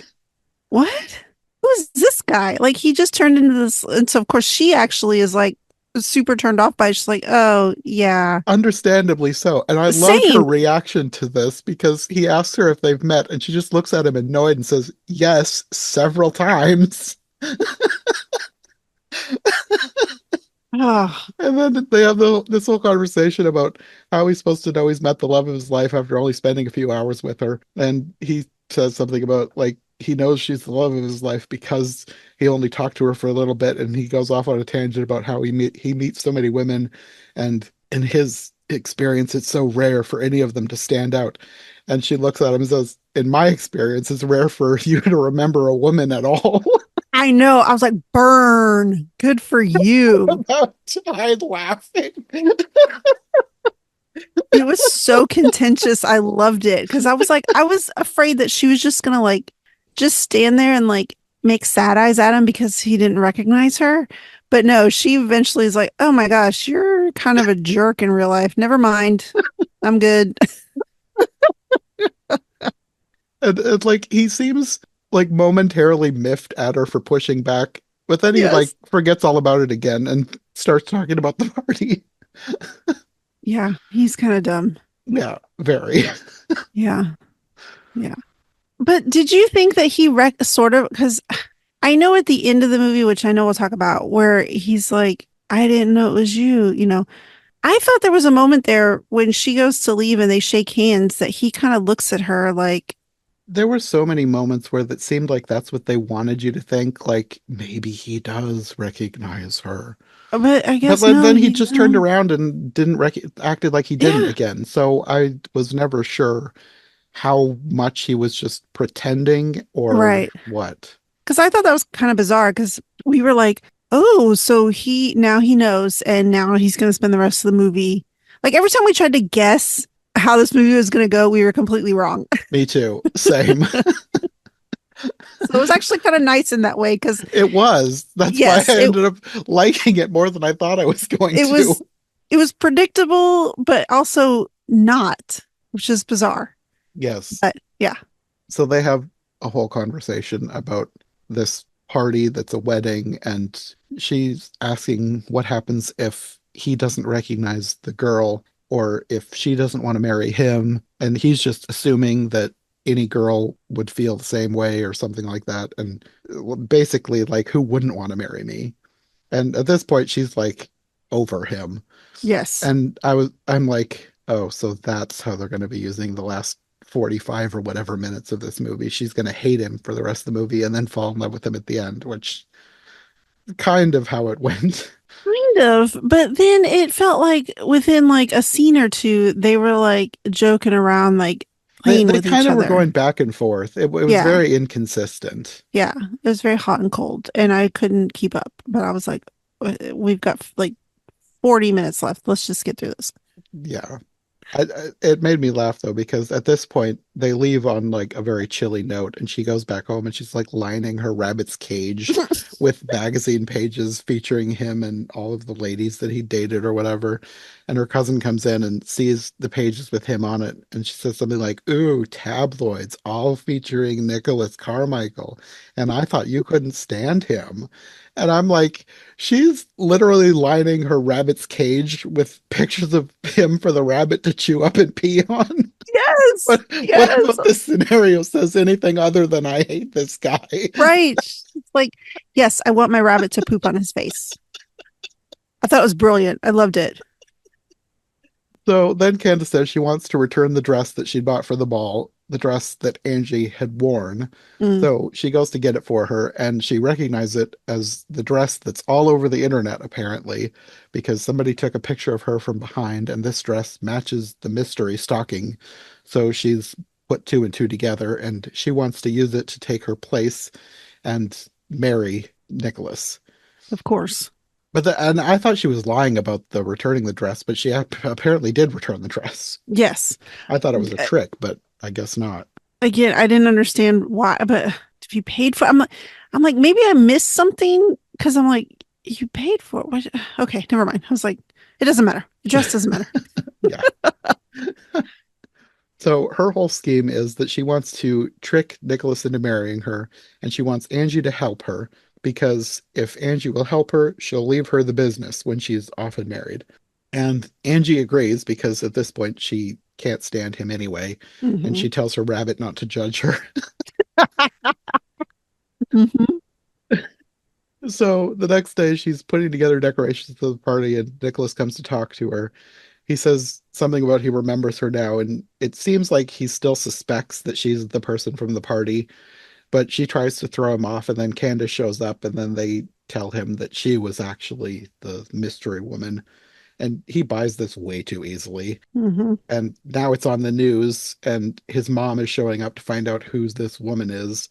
S5: what? Who's this guy? Like he just turned into this, and so of course she actually is like super turned off by it. She's like, oh yeah,
S4: Understandably so. And I loved her
S5: same.
S4: reaction to this because he asks her if they've met, and she just looks at him annoyed and says, yes, several times.
S5: Oh,
S4: And then they have this whole conversation about how he's supposed to know he's met the love of his life after only spending a few hours with her. And he says something about like he knows she's the love of his life because he only talked to her for a little bit, and he goes off on a tangent about how he meets so many women, and in his experience it's so rare for any of them to stand out. And she looks at him and says, in my experience, it's rare for you to remember a woman at all.
S5: I know. I was like, burn. Good for you.
S4: I died laughing.
S5: It was so contentious. I loved it because I was like, I was afraid that she was just gonna like just stand there and like make sad eyes at him because he didn't recognize her. But no, she eventually is like, oh my gosh, you're kind of a jerk in real life. Never mind. I'm good.
S4: And like he seems like momentarily miffed at her for pushing back, but then he like
S5: Yes.
S4: forgets all about it again and starts talking about the party.
S5: Yeah, he's kind of dumb.
S4: Yeah, very.
S5: Yeah. Yeah. But did you think that he sort of, because I know at the end of the movie, which I know we'll talk about, where he's like, I didn't know it was you, you know. I thought there was a moment there when she goes to leave and they shake hands that he kind of looks at her like,
S4: There were so many moments where that seemed like that's what they wanted you to think, like maybe he does recognize her.
S5: but I
S4: But
S5: guess no,
S4: then he
S5: you
S4: just turned
S5: know.
S4: around and didn't acted like he didn't
S5: Yeah,
S4: again. So I was never sure how much he was just pretending or
S5: right.
S4: what.
S5: Because I thought that was kind of bizarre because we were like, oh, so he knows and now he's going to spend the rest of the movie. Like every time we tried to guess how this movie was going to go, we were completely wrong.
S4: Me too. Same.
S5: So it was actually kind of nice in that way because
S4: It was. That's why
S5: yes,
S4: I ended up liking it more than I thought I was going
S5: it
S4: to.
S5: was it was predictable, but also not, which is bizarre.
S4: Yes.
S5: But yeah,
S4: So they have a whole conversation about this party that's a wedding, and she's asking what happens if he doesn't recognize the girl or if she doesn't want to marry him. And he's just assuming that any girl would feel the same way or something like that. And basically, like, who wouldn't want to marry me? And at this point, she's like over him.
S5: yes,
S4: And I'm like, oh, so that's how they're going to be using the last 45 or whatever minutes of this movie. She's going to hate him for the rest of the movie and then fall in love with him at the end, which kind of how it went.
S5: kind of. But then it felt like within like a scene or two, they were like joking around, like
S4: They
S5: playing
S4: they
S5: with
S4: kind
S5: each
S4: of were
S5: other.
S4: going back and forth. It was
S5: Yeah,
S4: very inconsistent.
S5: yeah. It was very hot and cold, and I couldn't keep up. But I was like, we've got like 40 minutes left. Let's just get through this.
S4: Yeah. It made me laugh though because at this point they leave on like a very chilly note, and she goes back home and she's like lining her rabbit's cage with magazine pages featuring him and all of the ladies that he dated or whatever. And her cousin comes in and sees the pages with him on it, and she says something like, "Ooh, tabloids, all featuring Nicholas Carmichael. And I thought you couldn't stand him." And I'm like, she's literally lining her rabbit's cage with pictures of him for the rabbit to chew up and pee on.
S5: Yes,
S4: What
S5: yes,
S4: about this scenario says anything other than I hate this guy?
S5: right. It's like, yes, I want my rabbit to poop on his face. I thought it was brilliant. I loved it.
S4: So then Candace says she wants to return the dress that she bought for the ball, the dress that Angie had worn.
S5: Mm,
S4: So she goes to get it for her, and she recognizes it as the dress that's all over the internet, apparently, because somebody took a picture of her from behind, and this dress matches the mystery stocking. So she's put two and two together, and she wants to use it to take her place and marry Nicholas.
S5: of course.
S4: And I thought she was lying about the returning the dress, but she apparently did return the dress.
S5: Yes.
S4: I thought it was a trick, but I guess not.
S5: Again, I didn't understand why, but if you paid for, I'm like, maybe I missed something because I'm like, you paid for it. What? Okay, never mind. I was like, it doesn't matter. It just doesn't matter.
S4: Yeah. So her whole scheme is that she wants to trick Nicholas into marrying her, and she wants Angie to help her because if Angie will help her, she'll leave her the business when she's often married. And Angie agrees because at this point she can't stand him anyway, and
S5: Hmm.
S4: she tells her rabbit not to judge her.
S5: Hmm.
S4: So the next day she's putting together decorations for the party, and Nicholas comes to talk to her. He says something about he remembers her now, and it seems like he still suspects that she's the person from the party, but she tries to throw him off, and then Candace shows up, and then they tell him that she was actually the mystery woman, and he buys this way too easily.
S5: Mm-hmm.
S4: And now it's on the news, and his mom is showing up to find out who this woman is,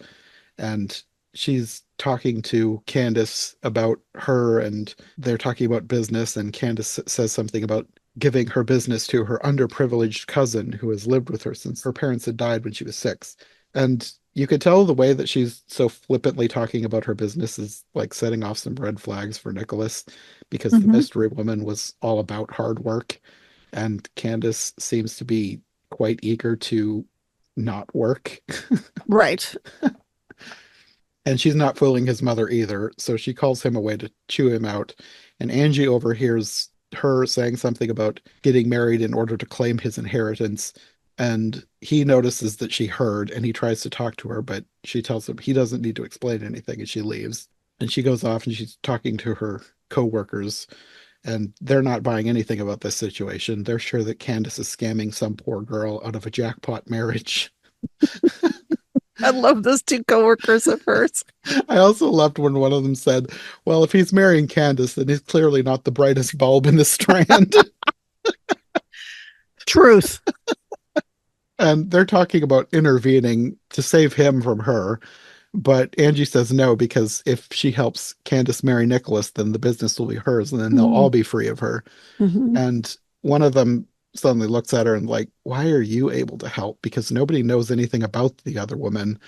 S4: and she's talking to Candace about her, and they're talking about business, and Candace says something about giving her business to her underprivileged cousin who has lived with her since her parents had died when she was 6. And you could tell the way that she's so flippantly talking about her business is like setting off some red flags for Nicholas, because the
S5: Mm-hmm.
S4: mystery woman was all about hard work, and Candace seems to be quite eager to not work.
S5: Right.
S4: And she's not fooling his mother either, so she calls him away to chew him out. And Angie overhears her saying something about getting married in order to claim his inheritance. And he notices that she heard, and he tries to talk to her, but she tells him he doesn't need to explain anything, and she leaves. And she goes off and she's talking to her co-workers, and they're not buying anything about this situation. They're sure that Candace is scamming some poor girl out of a jackpot marriage.
S5: I love those two coworkers at first.
S4: I also loved when one of them said, well, if he's marrying Candace, then he's clearly not the brightest bulb in the strand.
S5: Truth.
S4: And they're talking about intervening to save him from her. But Angie says no, because if she helps Candace marry Nicholas, then the business will be hers, and then they'll all be free of her.
S5: Mm-hmm.
S4: And one of them suddenly looks at her and like, why are you able to help? Because nobody knows anything about the other woman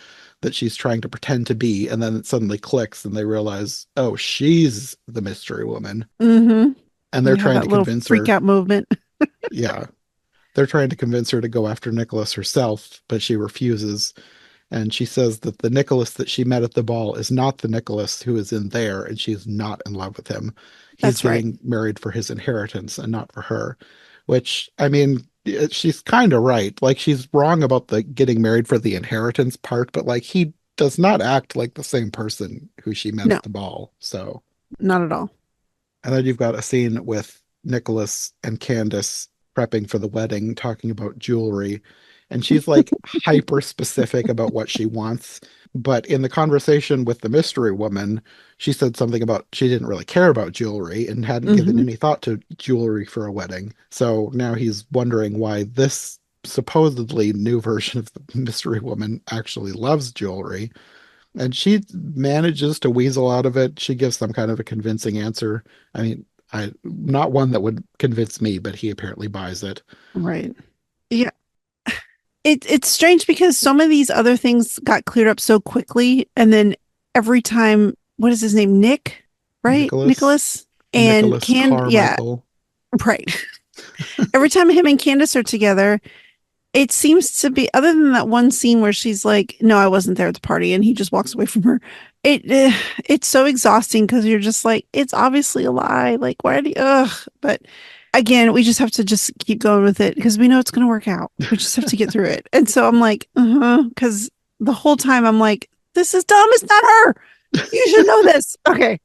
S4: that she's trying to pretend to be. And then it suddenly clicks and they realize, oh, she's the mystery woman.
S5: Mm-hmm.
S4: And they're
S5: You have
S4: trying
S5: that
S4: to
S5: little
S4: convince
S5: freak
S4: her.
S5: out movement.
S4: Yeah. They're trying to convince her to go after Nicholas herself, but she refuses. And she says that the Nicholas that she met at the ball is not the Nicholas who is in there, and she's not in love with him. He's
S5: That's right.
S4: getting married for his inheritance and not for her. Which, I mean, she's kind of right. Like, she's wrong about the getting married for the inheritance part, but like, he does not act like the same person who she met
S5: No,
S4: at the ball. So,
S5: not at all.
S4: and then you've got a scene with Nicholas and Candace prepping for the wedding, talking about jewelry. And she's like hyper specific about what she wants. But in the conversation with the mystery woman, she said something about she didn't really care about jewelry and hadn't given
S5: Mm-hmm.
S4: any thought to jewelry for a wedding. So now he's wondering why this supposedly new version of the mystery woman actually loves jewelry. And she manages to weasel out of it. She gives some kind of a convincing answer. I mean, not one that would convince me, but he apparently buys it.
S5: Right. Yeah. It's strange because some of these other things got cleared up so quickly, and then every time, what is his name? Nick, right?
S4: Nicholas
S5: Nicholas and yeah,
S4: Carmichael.
S5: right. Every time him and Candace are together, it seems to be, other than that one scene where she's like, "No, I wasn't there at the party," and he just walks away from her. It's so exhausting because you're just like, it's obviously a lie. Like, why do you? Ugh. But again, we just have to just keep going with it because we know it's going to work out. We just have to get through it. And so I'm like, because the whole time I'm like, this is dumb. It's not her. You should know this. Okay.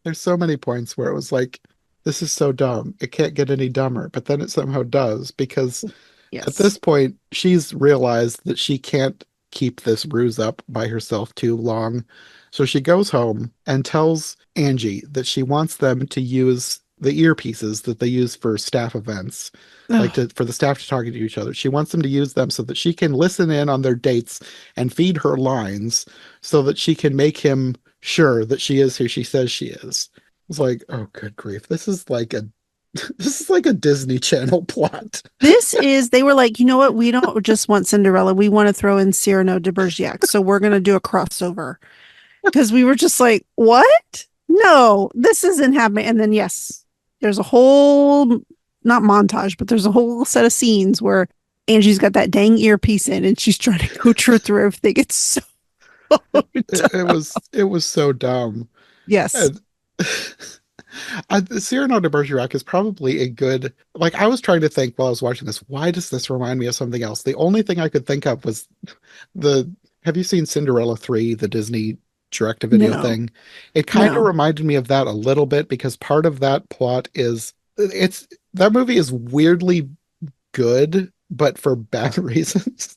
S4: There's so many points where it was like, this is so dumb. It can't get any dumber. But then it somehow does, because at
S5: Yes.
S4: this point, she's realized that she can't keep this ruse up by herself too long. So she goes home and tells Angie that she wants them to use the earpieces that they use for staff events, like
S5: Ugh.
S4: for the staff to talk to each other. She wants them to use them so that she can listen in on their dates and feed her lines so that she can make him sure that she is who she says she is. It's like, oh, good grief. This is like a this is like a Disney Channel plot.
S5: They were like, you know what? We don't just want Cinderella. We want to throw in Cyrano de Bergerac. So we're going to do a crossover. Because we were just like, what? No, this isn't happening. And then, yes, there's a whole, not montage, but there's a whole set of scenes where Angie's got that dang earpiece in and she's trying to coach her through everything. It's so dumb.
S4: It was so dumb.
S5: Yes.
S4: And Cyrano de Bergerac is probably a good, like, I was trying to think while I was watching this, why does this remind me of something else? The only thing I could think of was have you seen Cinderella 3, the Disney direct-to-video
S5: No,
S4: thing? It kind of
S5: no.
S4: reminded me of that a little bit, because part of that plot is, that movie is weirdly good, but for bad reasons.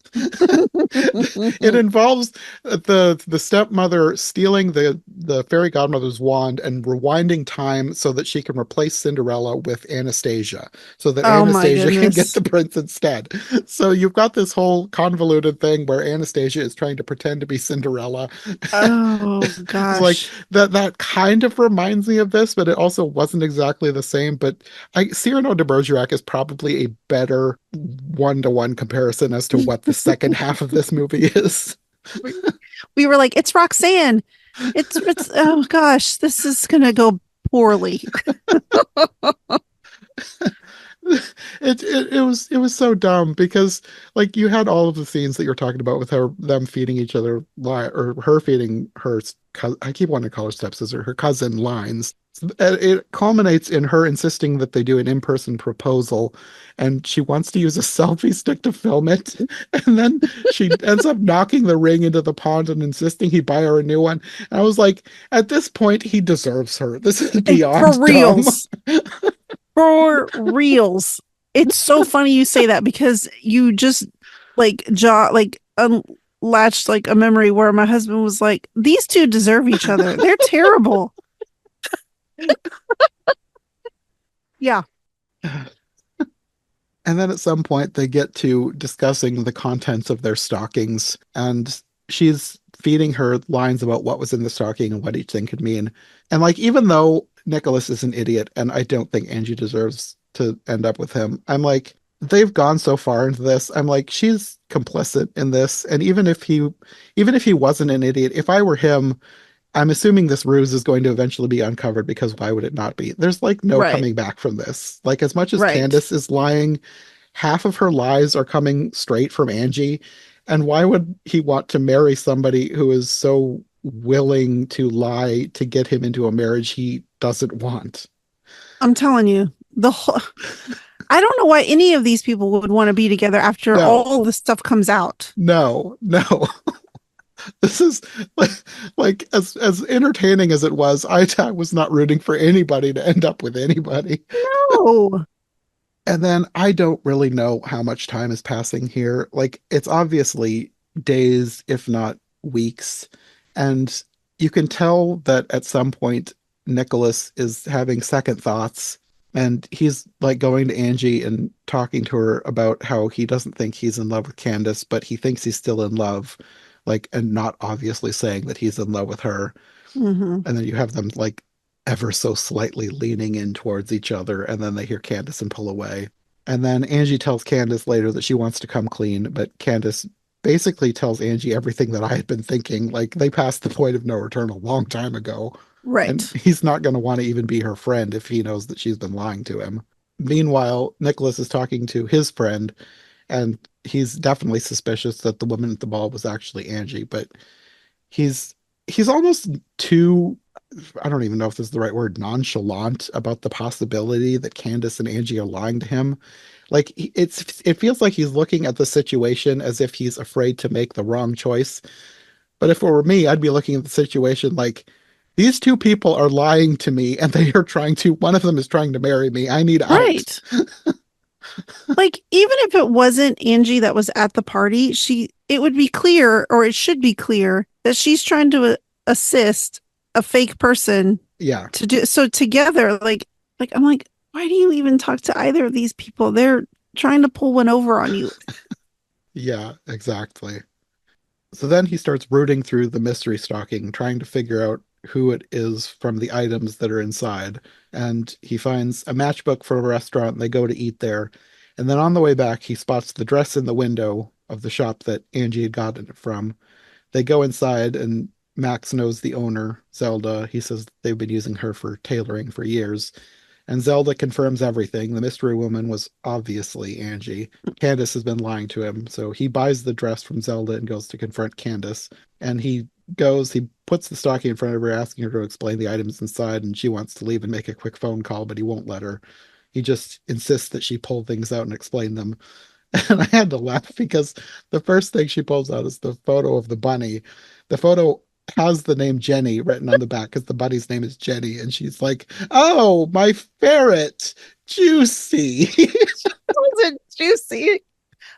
S4: It involves the stepmother stealing the fairy godmother's wand and rewinding time so that she can replace Cinderella with Anastasia, so that
S5: Oh my
S4: Anastasia can get
S5: goodness.
S4: the prince instead. So you've got this whole convoluted thing where Anastasia is trying to pretend to be Cinderella.
S5: Oh
S4: It's like
S5: gosh.
S4: that kind of reminds me of this, but it also wasn't exactly the same. But Cyrano de Bergerac is probably a better one-to-one comparison as to what the second half of this movie is.
S5: We we were like, it's Roxanne. It's oh gosh, this is gonna go poorly.
S4: It was so dumb because like you had all of the scenes that you're talking about with her them feeding each other or her feeding her I keep wanting to call her stepsister, her cousin lines. It culminates in her insisting that they do an in-person proposal, and she wants to use a selfie stick to film it, and then she ends up knocking the ring into the pond and insisting he buy her a new one. And I was like, at this point, he deserves her. This is
S5: For
S4: beyond dumb.
S5: reals. For reals. It's so funny you say that because you just unlatched like a memory where my husband was like, these two deserve each other. They're terrible. Yeah.
S4: And then at some point, they get to discussing the contents of their stockings, and she's feeding her lines about what was in the stocking and what each thing could mean. And like, even though Nicholas is an idiot, and I don't think Angie deserves to end up with him, I'm like, they've gone so far into this. I'm like, she's complicit in this. And even if he wasn't an idiot, if I were him, I'm assuming this ruse is going to eventually be uncovered because why would it not be? There's like no
S5: Right.
S4: coming back from this. Like as much as
S5: Right.
S4: Candace is lying, half of her lies are coming straight from Angie. And why would he want to marry somebody who is so willing to lie to get him into a marriage he doesn't want?
S5: I'm telling you, the whole I don't know why any of these people would want to be together after
S4: No,
S5: all this stuff comes out.
S4: no, no. This is like as entertaining as it was, I was not rooting for anybody to end up with anybody.
S5: No.
S4: And then I don't really know how much time is passing here. Like, it's obviously days, if not weeks. And you can tell that at some point, Nicholas is having second thoughts. And he's like going to Angie and talking to her about how he doesn't think he's in love with Candace, but he thinks he's still in love. Like, and not obviously saying that he's in love with her.
S5: Hmm.
S4: And then you have them like ever so slightly leaning in towards each other, and then they hear Candace and pull away. And then Angie tells Candace later that she wants to come clean, but Candace basically tells Angie everything that I had been thinking. Like they passed the point of no return a long time ago, and
S5: Right.
S4: he's not going to want to even be her friend if he knows that she's been lying to him. Meanwhile, Nicholas is talking to his friend, and he's definitely suspicious that the woman at the ball was actually Angie, but he's he's almost too, I don't even know if this is the right word, nonchalant about the possibility that Candace and Angie are lying to him. Like it feels like he's looking at the situation as if he's afraid to make the wrong choice. But if it were me, I'd be looking at the situation like these two people are lying to me and they are trying to, one of them is trying to marry me. I need out.
S5: Right. Like even if it wasn't Angie that was at the party, it would be clear or it should be clear that she's trying to assist a fake person
S4: Yeah.
S5: to do so together like I'm like why do you even talk to either of these people? They're trying to pull one over on you.
S4: Yeah, exactly. So then he starts rooting through the mystery stocking, trying to figure out who it is from the items that are inside. And he finds a matchbook for a restaurant, and they go to eat there. And then on the way back, he spots the dress in the window of the shop that Angie had gotten it from. They go inside, and Max knows the owner, Zelda. He says they've been using her for tailoring for years. And Zelda confirms everything. The mystery woman was obviously Angie. Candace has been lying to him, so he buys the dress from Zelda and goes to confront Candace. And he puts the stocking in front of her, asking her to explain the items inside, and she wants to leave and make a quick phone call, but he won't let her. He just insists that she pull things out and explain them. And I had to laugh because the first thing she pulls out is the photo of the bunny. The photo has the name Jenny written on the back because the buddy's name is Jenny, and she's like, "Oh, my ferret, Juicy."
S5: Wasn't juicy.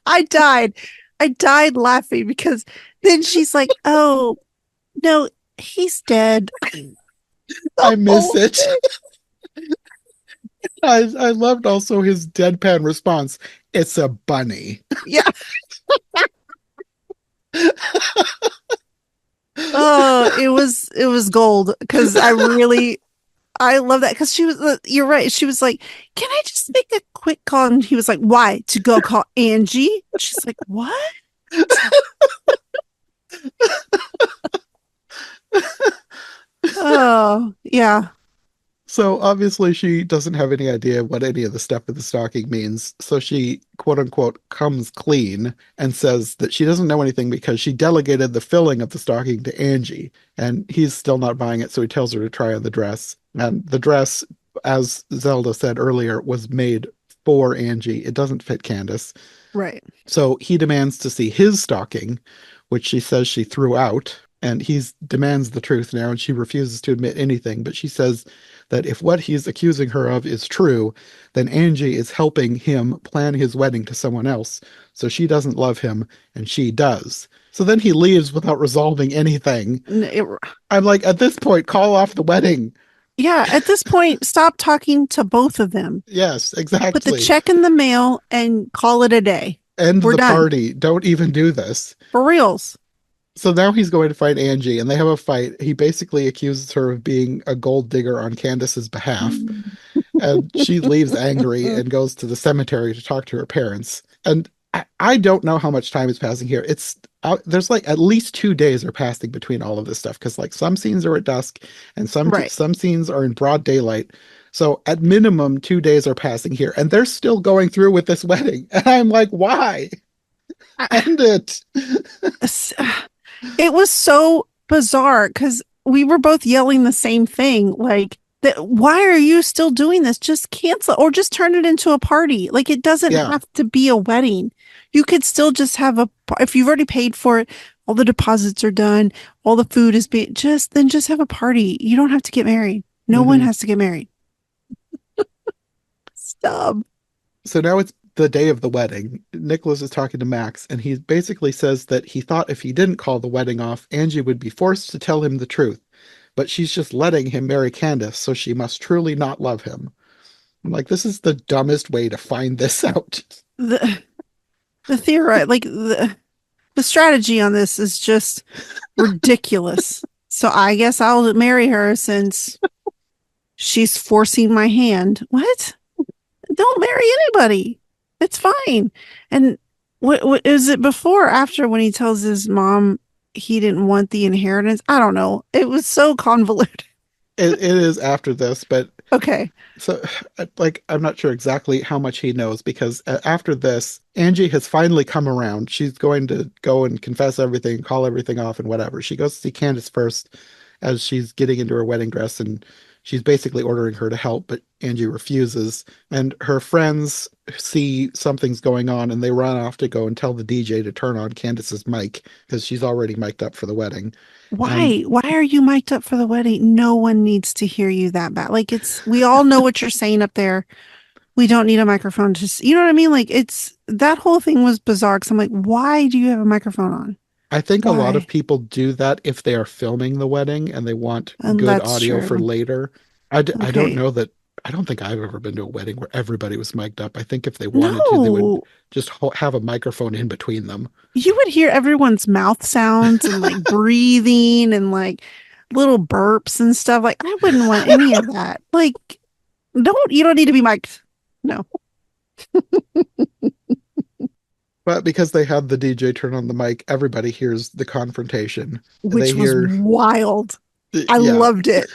S5: I died. I died laughing because then she's like, "Oh no, he's dead." The
S4: I miss
S5: whole
S4: it.
S5: thing.
S4: I loved also his deadpan response. It's a bunny.
S5: Yeah. Oh, it was gold because I love that because she was you're right. She was like, "Can I just make a quick call?" And he was like, "Why? To go call Angie?" She's like, "What?" Oh, yeah.
S4: So obviously she doesn't have any idea what any of the stuff with the stocking means. So she quote unquote comes clean and says that she doesn't know anything because she delegated the filling of the stocking to Angie. And he's still not buying it, so he tells her to try on the dress. And the dress, as Zelda said earlier, was made for Angie. It doesn't fit Candace.
S5: Right.
S4: So he demands to see his stocking, which she says she threw out. And he demands the truth now, and she refuses to admit anything. But she says that if what he's accusing her of is true, then Angie is helping him plan his wedding to someone else. So she doesn't love him, and she does. So then he leaves without resolving anything. I'm like, at this point, call off the wedding.
S5: Yeah, at this point, stop talking to both of them.
S4: Yes,
S5: Put the
S4: exactly.
S5: check in the mail and call it a day.
S4: End
S5: We're
S4: the
S5: done.
S4: party. Don't even do this.
S5: For reals.
S4: So now he's going to fight Angie, and they have a fight. He basically accuses her of being a gold digger on Candace's behalf. And she leaves angry and goes to the cemetery to talk to her parents. And I don't know how much time is passing here. There's like at least 2 days are passing between all of this stuff because like some scenes are at dusk and some
S5: Right.
S4: some scenes are in broad daylight. So at minimum 2 days are passing here, and they're still going through with this wedding. And I'm like, why? End it.
S5: It was so bizarre because we were both yelling the same thing. Like, why are you still doing this? Just cancel or just turn it into a party. Like, it doesn't
S4: Yeah.
S5: have to be a wedding. You could still just have if you've already paid for it, all the deposits are done, all the food is being just have a party. You don't have to get married. No one has to get married. Stop.
S4: So now it's the day of the wedding. Nicholas is talking to Max, and he basically says that he thought if he didn't call the wedding off, Angie would be forced to tell him the truth. But she's just letting him marry Candace, so she must truly not love him. I'm like, this is the dumbest way to find this out.
S5: The theory, like the strategy on this is just ridiculous. So I guess I'll marry her since she's forcing my hand. What? Don't marry anybody. It's fine. And what is it before or after when he tells his mom he didn't want the inheritance? I don't know. It was so convoluted.
S4: It is after this, but
S5: Okay.
S4: so like I'm not sure exactly how much he knows because after this, Angie has finally come around. She's going to go and confess everything, call everything off, and whatever. She goes to see Candace first as she's getting into her wedding dress, and she's basically ordering her to help, but Angie refuses. And her friends see something's going on, and they run off to go and tell the DJ to turn on Candace's mic because she's already mic'd up for the wedding.
S5: Why? Why are you mic'd up for the wedding? No one needs to hear you that bad. Like we all know what you're saying up there. We don't need a microphone to, you know what I mean? Like that whole thing was bizarre because I'm like, why do you have a microphone on?
S4: I think a lot
S5: Why?
S4: of people do that if they are filming the wedding and they want
S5: And
S4: good
S5: that's
S4: audio for
S5: true.
S4: later. I
S5: Okay.
S4: don't know that. I don't think I've ever been to a wedding where everybody was mic'd up. I think if they wanted to, they would
S5: No,
S4: just have a microphone in between them.
S5: you would hear everyone's mouth sounds and like breathing and like little burps and stuff. Like I wouldn't want any of that. Like, you don't need to be mic'd. No.
S4: But because they had the DJ turn on the mic, everybody hears the confrontation.
S5: Which was wild. I
S4: Yeah,
S5: loved it.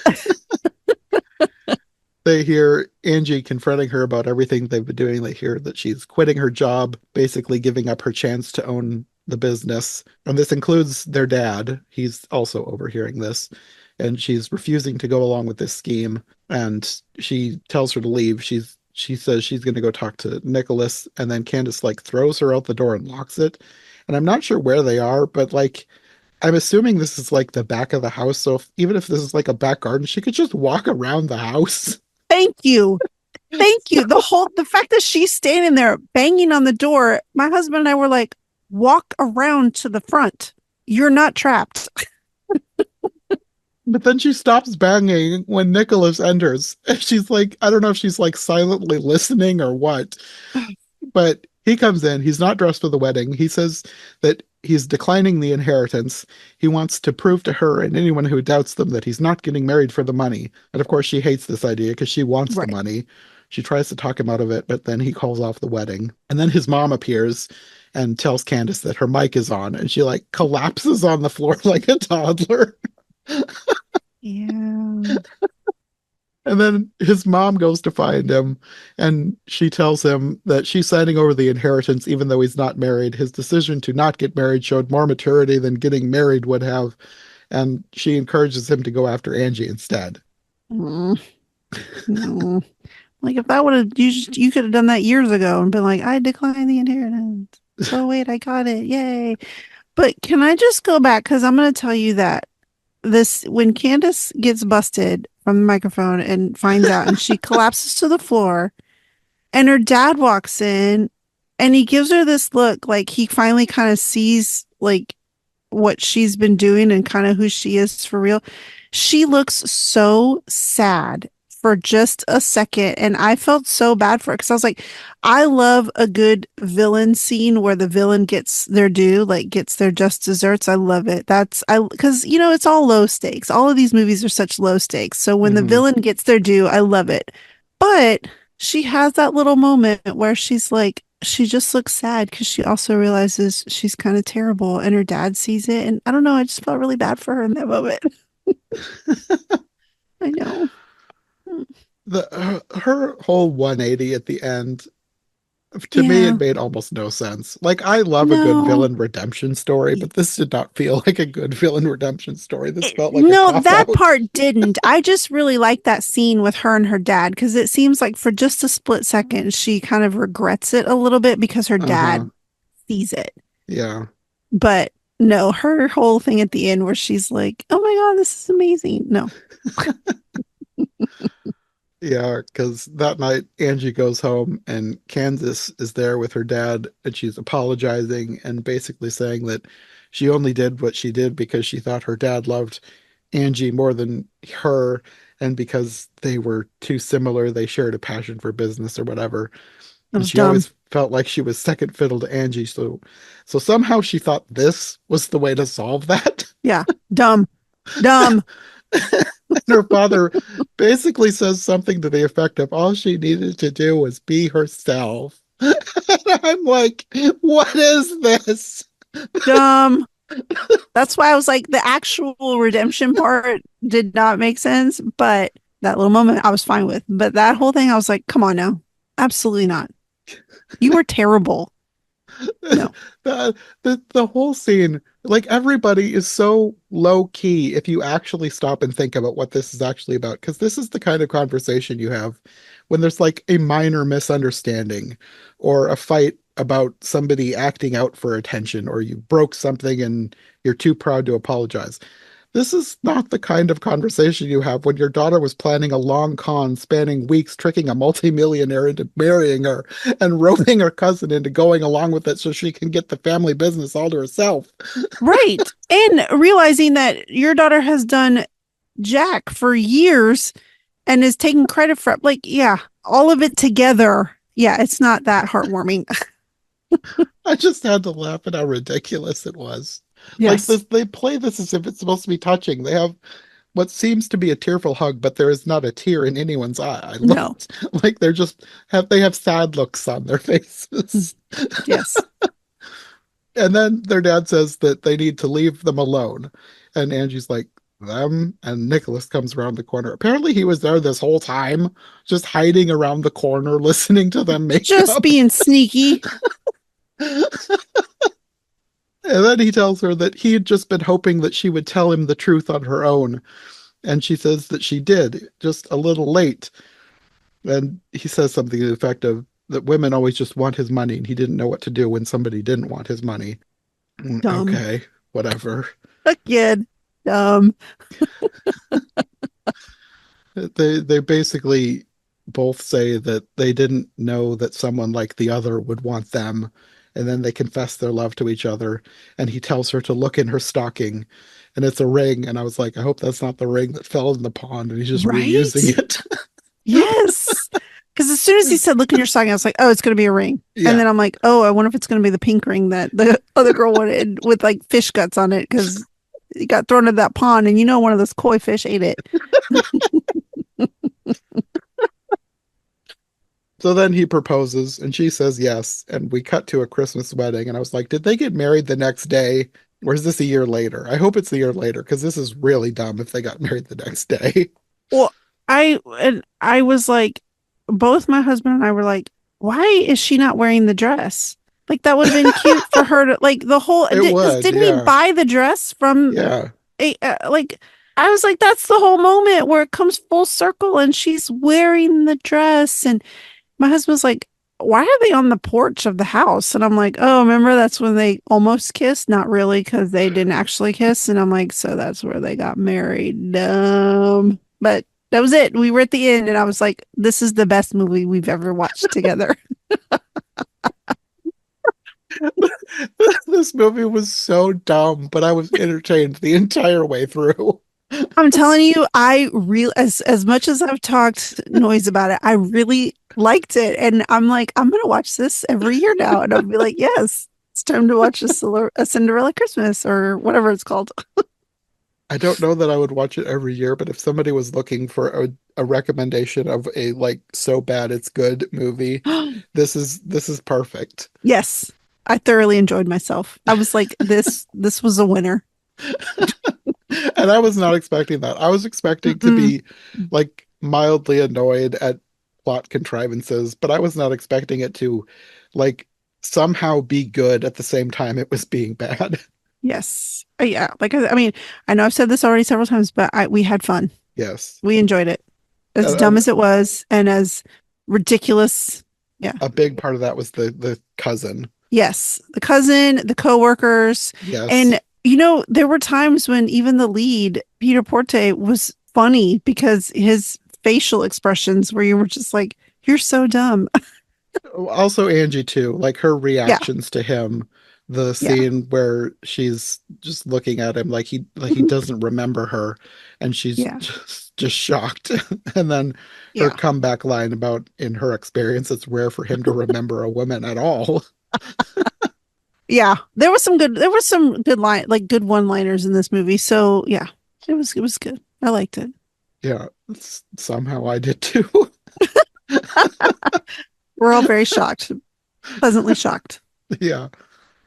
S4: they hear Angie confronting her about everything they've been doing. They hear that she's quitting her job, basically giving up her chance to own the business. And this includes their dad. He's also overhearing this. And she's refusing to go along with this scheme. And she tells her to leave. She says she's going to go talk to Nicholas. And then Candace like throws her out the door and locks it. And I'm not sure where they are, but like I'm assuming this is like the back of the house. So even if this is like a back garden, she could just walk around the house.
S5: Thank you. Thank you.
S4: So,
S5: The fact that she's standing there banging on the door, my husband and I were like, walk around to the front. You're not trapped.
S4: but then she stops banging when Nicholas enters. And she's like, I don't know if she's like silently listening or what, but he comes in. He's not dressed for the wedding. He says that he's declining the inheritance. He wants to prove to her and anyone who doubts them that he's not getting married for the money. And of course, she hates this idea because she wants the
S5: Right.
S4: money. She tries to talk him out of it, but then he calls off the wedding. And then his mom appears and tells Candace that her mic is on, and she like collapses on the floor like a toddler.
S5: Yeah.
S4: And then his mom goes to find him, and she tells him that she's signing over the inheritance even though he's not married. His decision to not get married showed more maturity than getting married would have, and she encourages him to go after Angie instead.
S5: Mm, no. Like if that would have you could have done that years ago and been like, I declined the inheritance. Oh wait, I got it. Yay. But can I just go back? Because I'm gonna tell you that this when Candace gets busted from the microphone and finds out and she collapses to the floor and her dad walks in and he gives her this look like he finally kind of sees like what she's been doing and kind of who she is for real. She looks so sad for just a second. And I felt so bad for her because I was like, I love a good villain scene where the villain gets their due, like gets their just desserts. I love it. Because, it's all low stakes. All of these movies are such low stakes. So when the
S4: Hmm.
S5: villain gets their due, I love it. But she has that little moment where she's like, she just looks sad because she also realizes she's kind of terrible and her dad sees it. And I don't know, I just felt really bad for her in that moment. I know.
S4: Her whole 180 at the end, to me,
S5: Yeah.
S4: it made almost no sense. Like, I love a good
S5: No.
S4: villain redemption story, but this did not feel like a good villain redemption story. This felt like a
S5: No,
S4: cop
S5: that
S4: out.
S5: part didn't. I just really like that scene with her and her dad because it seems like for just a split second, she kind of regrets it a little bit because her
S4: Uh-huh.
S5: dad sees it.
S4: Yeah.
S5: But no, her whole thing at the end where she's like, oh my God, this is amazing. No.
S4: Yeah, because that night Angie goes home and Kansas is there with her dad, and she's apologizing and basically saying that she only did what she did because she thought her dad loved Angie more than her, and because they were too similar, they shared a passion for business or whatever.
S5: That
S4: And
S5: was
S4: she
S5: dumb.
S4: always felt like she was second fiddle to Angie. So somehow she thought this was the way to solve that.
S5: Yeah. Dumb. Dumb.
S4: And her father basically says something to the effect of all she needed to do was be herself. And I'm like, what is this?
S5: Dumb. That's why I was like, the actual redemption part did not make sense, but that little moment I was fine with. But that whole thing, I was like, come on now. Absolutely not. You were terrible. No.
S4: The whole scene, like everybody is so low key if you actually stop and think about what this is actually about. Because this is the kind of conversation you have when there's like a minor misunderstanding or a fight about somebody acting out for attention, or you broke something and you're too proud to apologize. This is not the kind of conversation you have when your daughter was planning a long con spanning weeks, tricking a multimillionaire into marrying her and roping her cousin into going along with it so she can get the family business all to herself.
S5: Right. And realizing that your daughter has done Jack for years and is taking credit for it. Like, yeah, all of it together. Yeah, it's not that heartwarming.
S4: I just had to laugh at how ridiculous it was. Like
S5: Yes.
S4: this, they play this as if it's supposed to be touching. They have what seems to be a tearful hug, but there is not a tear in anyone's eye. I
S5: No.
S4: looked like they have sad looks on their
S5: Mm.
S4: faces.
S5: Yes.
S4: And then their dad says that they need to leave them alone. And Angie's like, them? And Nicholas comes around the corner. Apparently he was there this whole time, just hiding around the corner, listening to them make
S5: Just
S4: up.
S5: being sneaky.
S4: And then he tells her that he had just been hoping that she would tell him the truth on her own. And she says that she did, just a little late. And he says something to the effect of that women always just want his money, and he didn't know what to do when somebody didn't want his money.
S5: Dumb.
S4: Okay, whatever.
S5: Again.
S4: They basically both say that they didn't know that someone like the other would want them, and then they confess their love to each other, and he tells her to look in her stocking, and it's a ring, and I was like, I hope that's not the ring that fell in the pond, and he's just reusing
S5: Right?
S4: it.
S5: Yes. Because as soon as he said, look in your stocking, I was like, oh, it's going to be a ring. And
S4: Yeah.
S5: then I'm like, oh, I wonder if it's going to be the pink ring that the other girl wanted with like fish guts on it because it got thrown into that pond. And one of those koi fish ate it.
S4: So then he proposes, and she says yes, and we cut to a Christmas wedding, and I was like, did they get married the next day? Or is this a year later? I hope it's a year later, because this is really dumb if they got married the next day.
S5: Well, I was like, both my husband and I were like, why is she not wearing the dress? Like that would have been cute for her to like the whole.
S4: It
S5: Because
S4: would,
S5: didn't he
S4: yeah.
S5: buy the dress from
S4: Yeah.
S5: a like? I was like, that's the whole moment where it comes full circle, and she's wearing the dress, and my husband's like, why are they on the porch of the house? And I'm like, oh, remember that's when they almost kissed? Not really, because they didn't actually kiss. And I'm like, so that's where they got married. But that was it. We were at the end, and I was like, this is the best movie we've ever watched together.
S4: This movie was so dumb, but I was entertained the entire way through.
S5: I'm telling you, I really, as much as I've talked noise about it, I really liked it. And I'm like, I'm gonna watch this every year now. And I'll be like, yes, it's time to watch a Cinderella Christmas or whatever it's called.
S4: I don't know that I would watch it every year, but if somebody was looking for a recommendation of a like so bad it's good movie, this is perfect.
S5: Yes, I thoroughly enjoyed myself. I was like, this was a winner.
S4: And I was not expecting that. I was expecting to
S5: Mm-mm.
S4: be like mildly annoyed at plot contrivances, but I was not expecting it to like somehow be good at the same time it was being bad.
S5: Yes. Yeah. Like I mean, I know I've said this already several times, but we had fun.
S4: Yes.
S5: We enjoyed it. As dumb
S4: And
S5: as it was and as ridiculous. Yeah.
S4: a big part of that was the cousin.
S5: Yes. The cousin, the coworkers,
S4: Yes.
S5: and there were times when even the lead, Peter Porte, was funny because his facial expressions where you were just like, you're so dumb.
S4: Also Angie too, like her
S5: Yeah.
S4: reactions to him, the
S5: Yeah.
S4: scene where she's just looking at him like he doesn't remember her and she's
S5: Yeah.
S4: just shocked. And then her
S5: Yeah.
S4: comeback line about in her experience it's rare for him to remember a woman at all.
S5: Yeah, there was some good one-liners in this movie. So yeah, it was good. I liked it.
S4: Yeah, somehow I did too.
S5: We're all very shocked, pleasantly shocked.
S4: Yeah.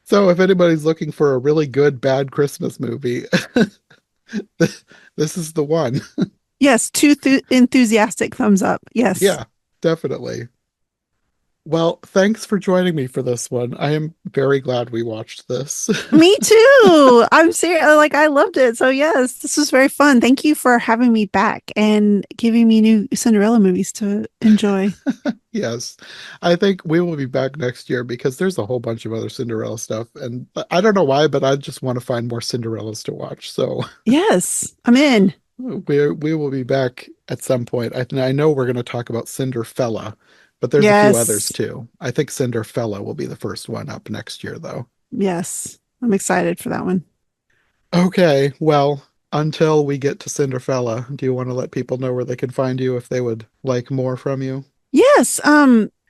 S4: So if anybody's looking for a really good bad Christmas movie, this is the one.
S5: Yes, two enthusiastic thumbs up. Yes.
S4: Yeah, definitely. Well, thanks for joining me for this one. I am very glad we watched this.
S5: Me too. I'm serious. Like I loved it. So yes, this was very fun. Thank you for having me back and giving me new Cinderella movies to enjoy.
S4: Yes. I think we will be back next year because there's a whole bunch of other Cinderella stuff. And I don't know why, but I just want to find more Cinderellas to watch. So
S5: Yes, I'm in.
S4: we will be back at some point. I know we're going to talk about Cinderfella, but there's a few others
S5: Yes.
S4: too. I think Cinderfella will be the first one up next year, though.
S5: Yes. I'm excited for that one.
S4: Okay, well, until we get to Cinderfella, do you want to let people know where they can find you if they would like more from you?
S5: Yes.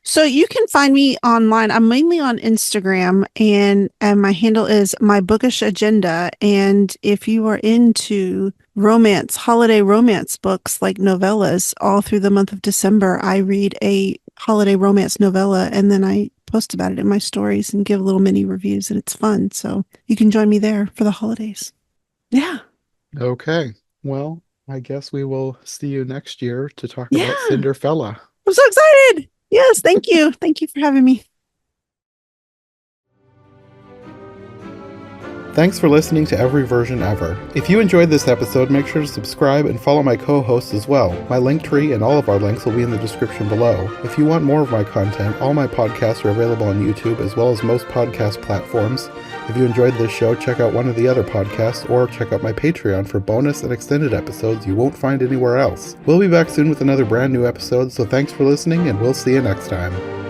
S5: So you can find me online. I'm mainly on Instagram and my handle is my bookish agenda. And if you are into romance, holiday romance books like novellas, all through the month of December, I read a holiday romance novella and then I post about it in my stories and give little mini reviews and it's fun. So you can join me there for the holidays. Yeah.
S4: Okay, well, I guess we will see you next year to talk
S5: Yeah.
S4: about Cinderfella.
S5: I'm so excited. Yes. Thank you. Thank you for having me.
S4: Thanks for listening to Every Version Ever. If you enjoyed this episode, make sure to subscribe and follow my co-hosts as well. My Linktree and all of our links will be in the description below. If you want more of my content, all my podcasts are available on YouTube as well as most podcast platforms. If you enjoyed this show, check out one of the other podcasts or check out my Patreon for bonus and extended episodes you won't find anywhere else. We'll be back soon with another brand new episode, so thanks for listening and we'll see you next time.